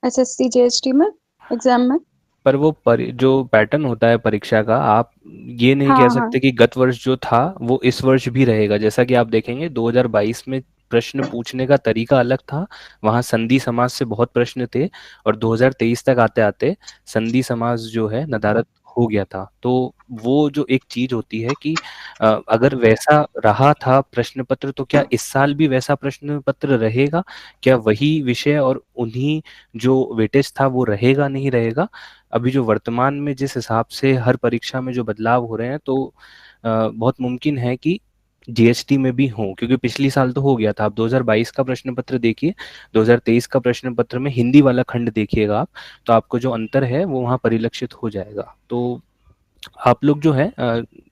एसएससी जीएसटी में एग्जाम में। पर वो जो पैटर्न होता है परीक्षा का, आप ये नहीं कह सकते कि गत वर्ष जो था वो इस वर्ष भी रहेगा। जैसा कि आप देखेंगे 2022 में प्रश्न पूछने का तरीका अलग था, वहां संधि समास से बहुत प्रश्न थे, और 2023 तक आते आते संधि समास जो है नदारद हो गया था। तो वो जो एक चीज होती है कि अगर वैसा रहा था प्रश्न पत्र, तो क्या इस साल भी वैसा प्रश्न पत्र रहेगा? क्या वही विषय और उन्हीं जो वेटेज था वो रहेगा, नहीं रहेगा? अभी जो वर्तमान में जिस हिसाब से हर परीक्षा में जो बदलाव हो रहे हैं, तो बहुत मुमकिन है कि जीएसटी में भी हो, क्योंकि पिछली साल तो हो गया था। आप 2022 का प्रश्न पत्र देखिए, 2023 का प्रश्न पत्र में हिंदी वाला खंड देखिएगा आप, तो आपको जो अंतर है वो वहाँ परिलक्षित हो जाएगा। तो आप लोग जो है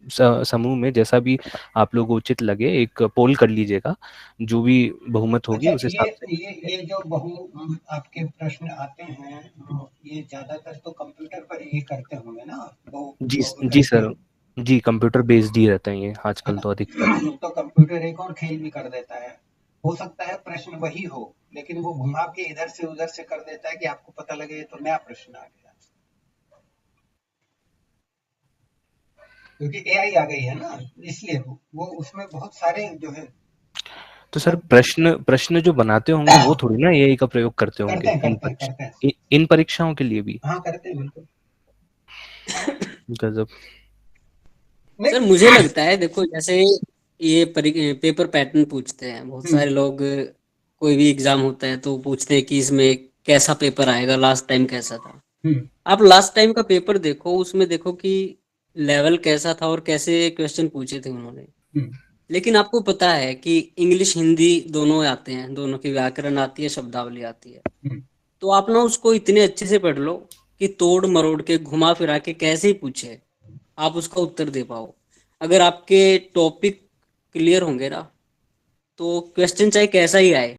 समूह में जैसा भी आप लोग उचित लगे एक पोल कर लीजिएगा, जो भी बहुमत होगी उस हिसाब से। ये जो आपके प्रश्न आते हैं, ये ज्यादातर तो कंप्यूटर पर ही करते होंगे ना? जी सर, जी कंप्यूटर बेस्ड ही रहते हैं ये आजकल तो अधिकतर। तो कंप्यूटर एक और खेल भी कर देता है। हो सकता है प्रश्न वही हो, लेकिन वो घुमा के इधर से उधर से कर देता है कि आपको पता लगे तो नया प्रश्न आ गया, क्योंकि एआई आ गई है ना, इसलिए वो उसमें बहुत सारे जो है। तो सर प्रश्न जो बनाते होंगे वो थोड़ी ना एआई का प्रयोग करते होंगे इन परीक्षाओं के लिए भी। हाँ करते हैं बिल्कुल। गजब। सर मुझे लगता है देखो जैसे ये पेपर पैटर्न पूछते हैं बहुत सारे लोग, कोई भी एग्जाम होता है तो पूछते हैं कि इसमें कैसा पेपर आएगा, लास्ट टाइम कैसा था। आप लास्ट टाइम का पेपर देखो, उसमें देखो कि लेवल कैसा था और कैसे क्वेश्चन पूछे थे उन्होंने। लेकिन आपको पता है कि इंग्लिश हिंदी दोनों आते हैं, दोनों की व्याकरण आती है, शब्दावली आती है। तो आप ना उसको इतने अच्छे से पढ़ लो कि तोड़ मरोड़ के घुमा फिरा के कैसे ही पूछे आप उसका उत्तर दे पाओ। अगर आपके टॉपिक क्लियर होंगे ना तो क्वेश्चन चाहे कैसा ही आए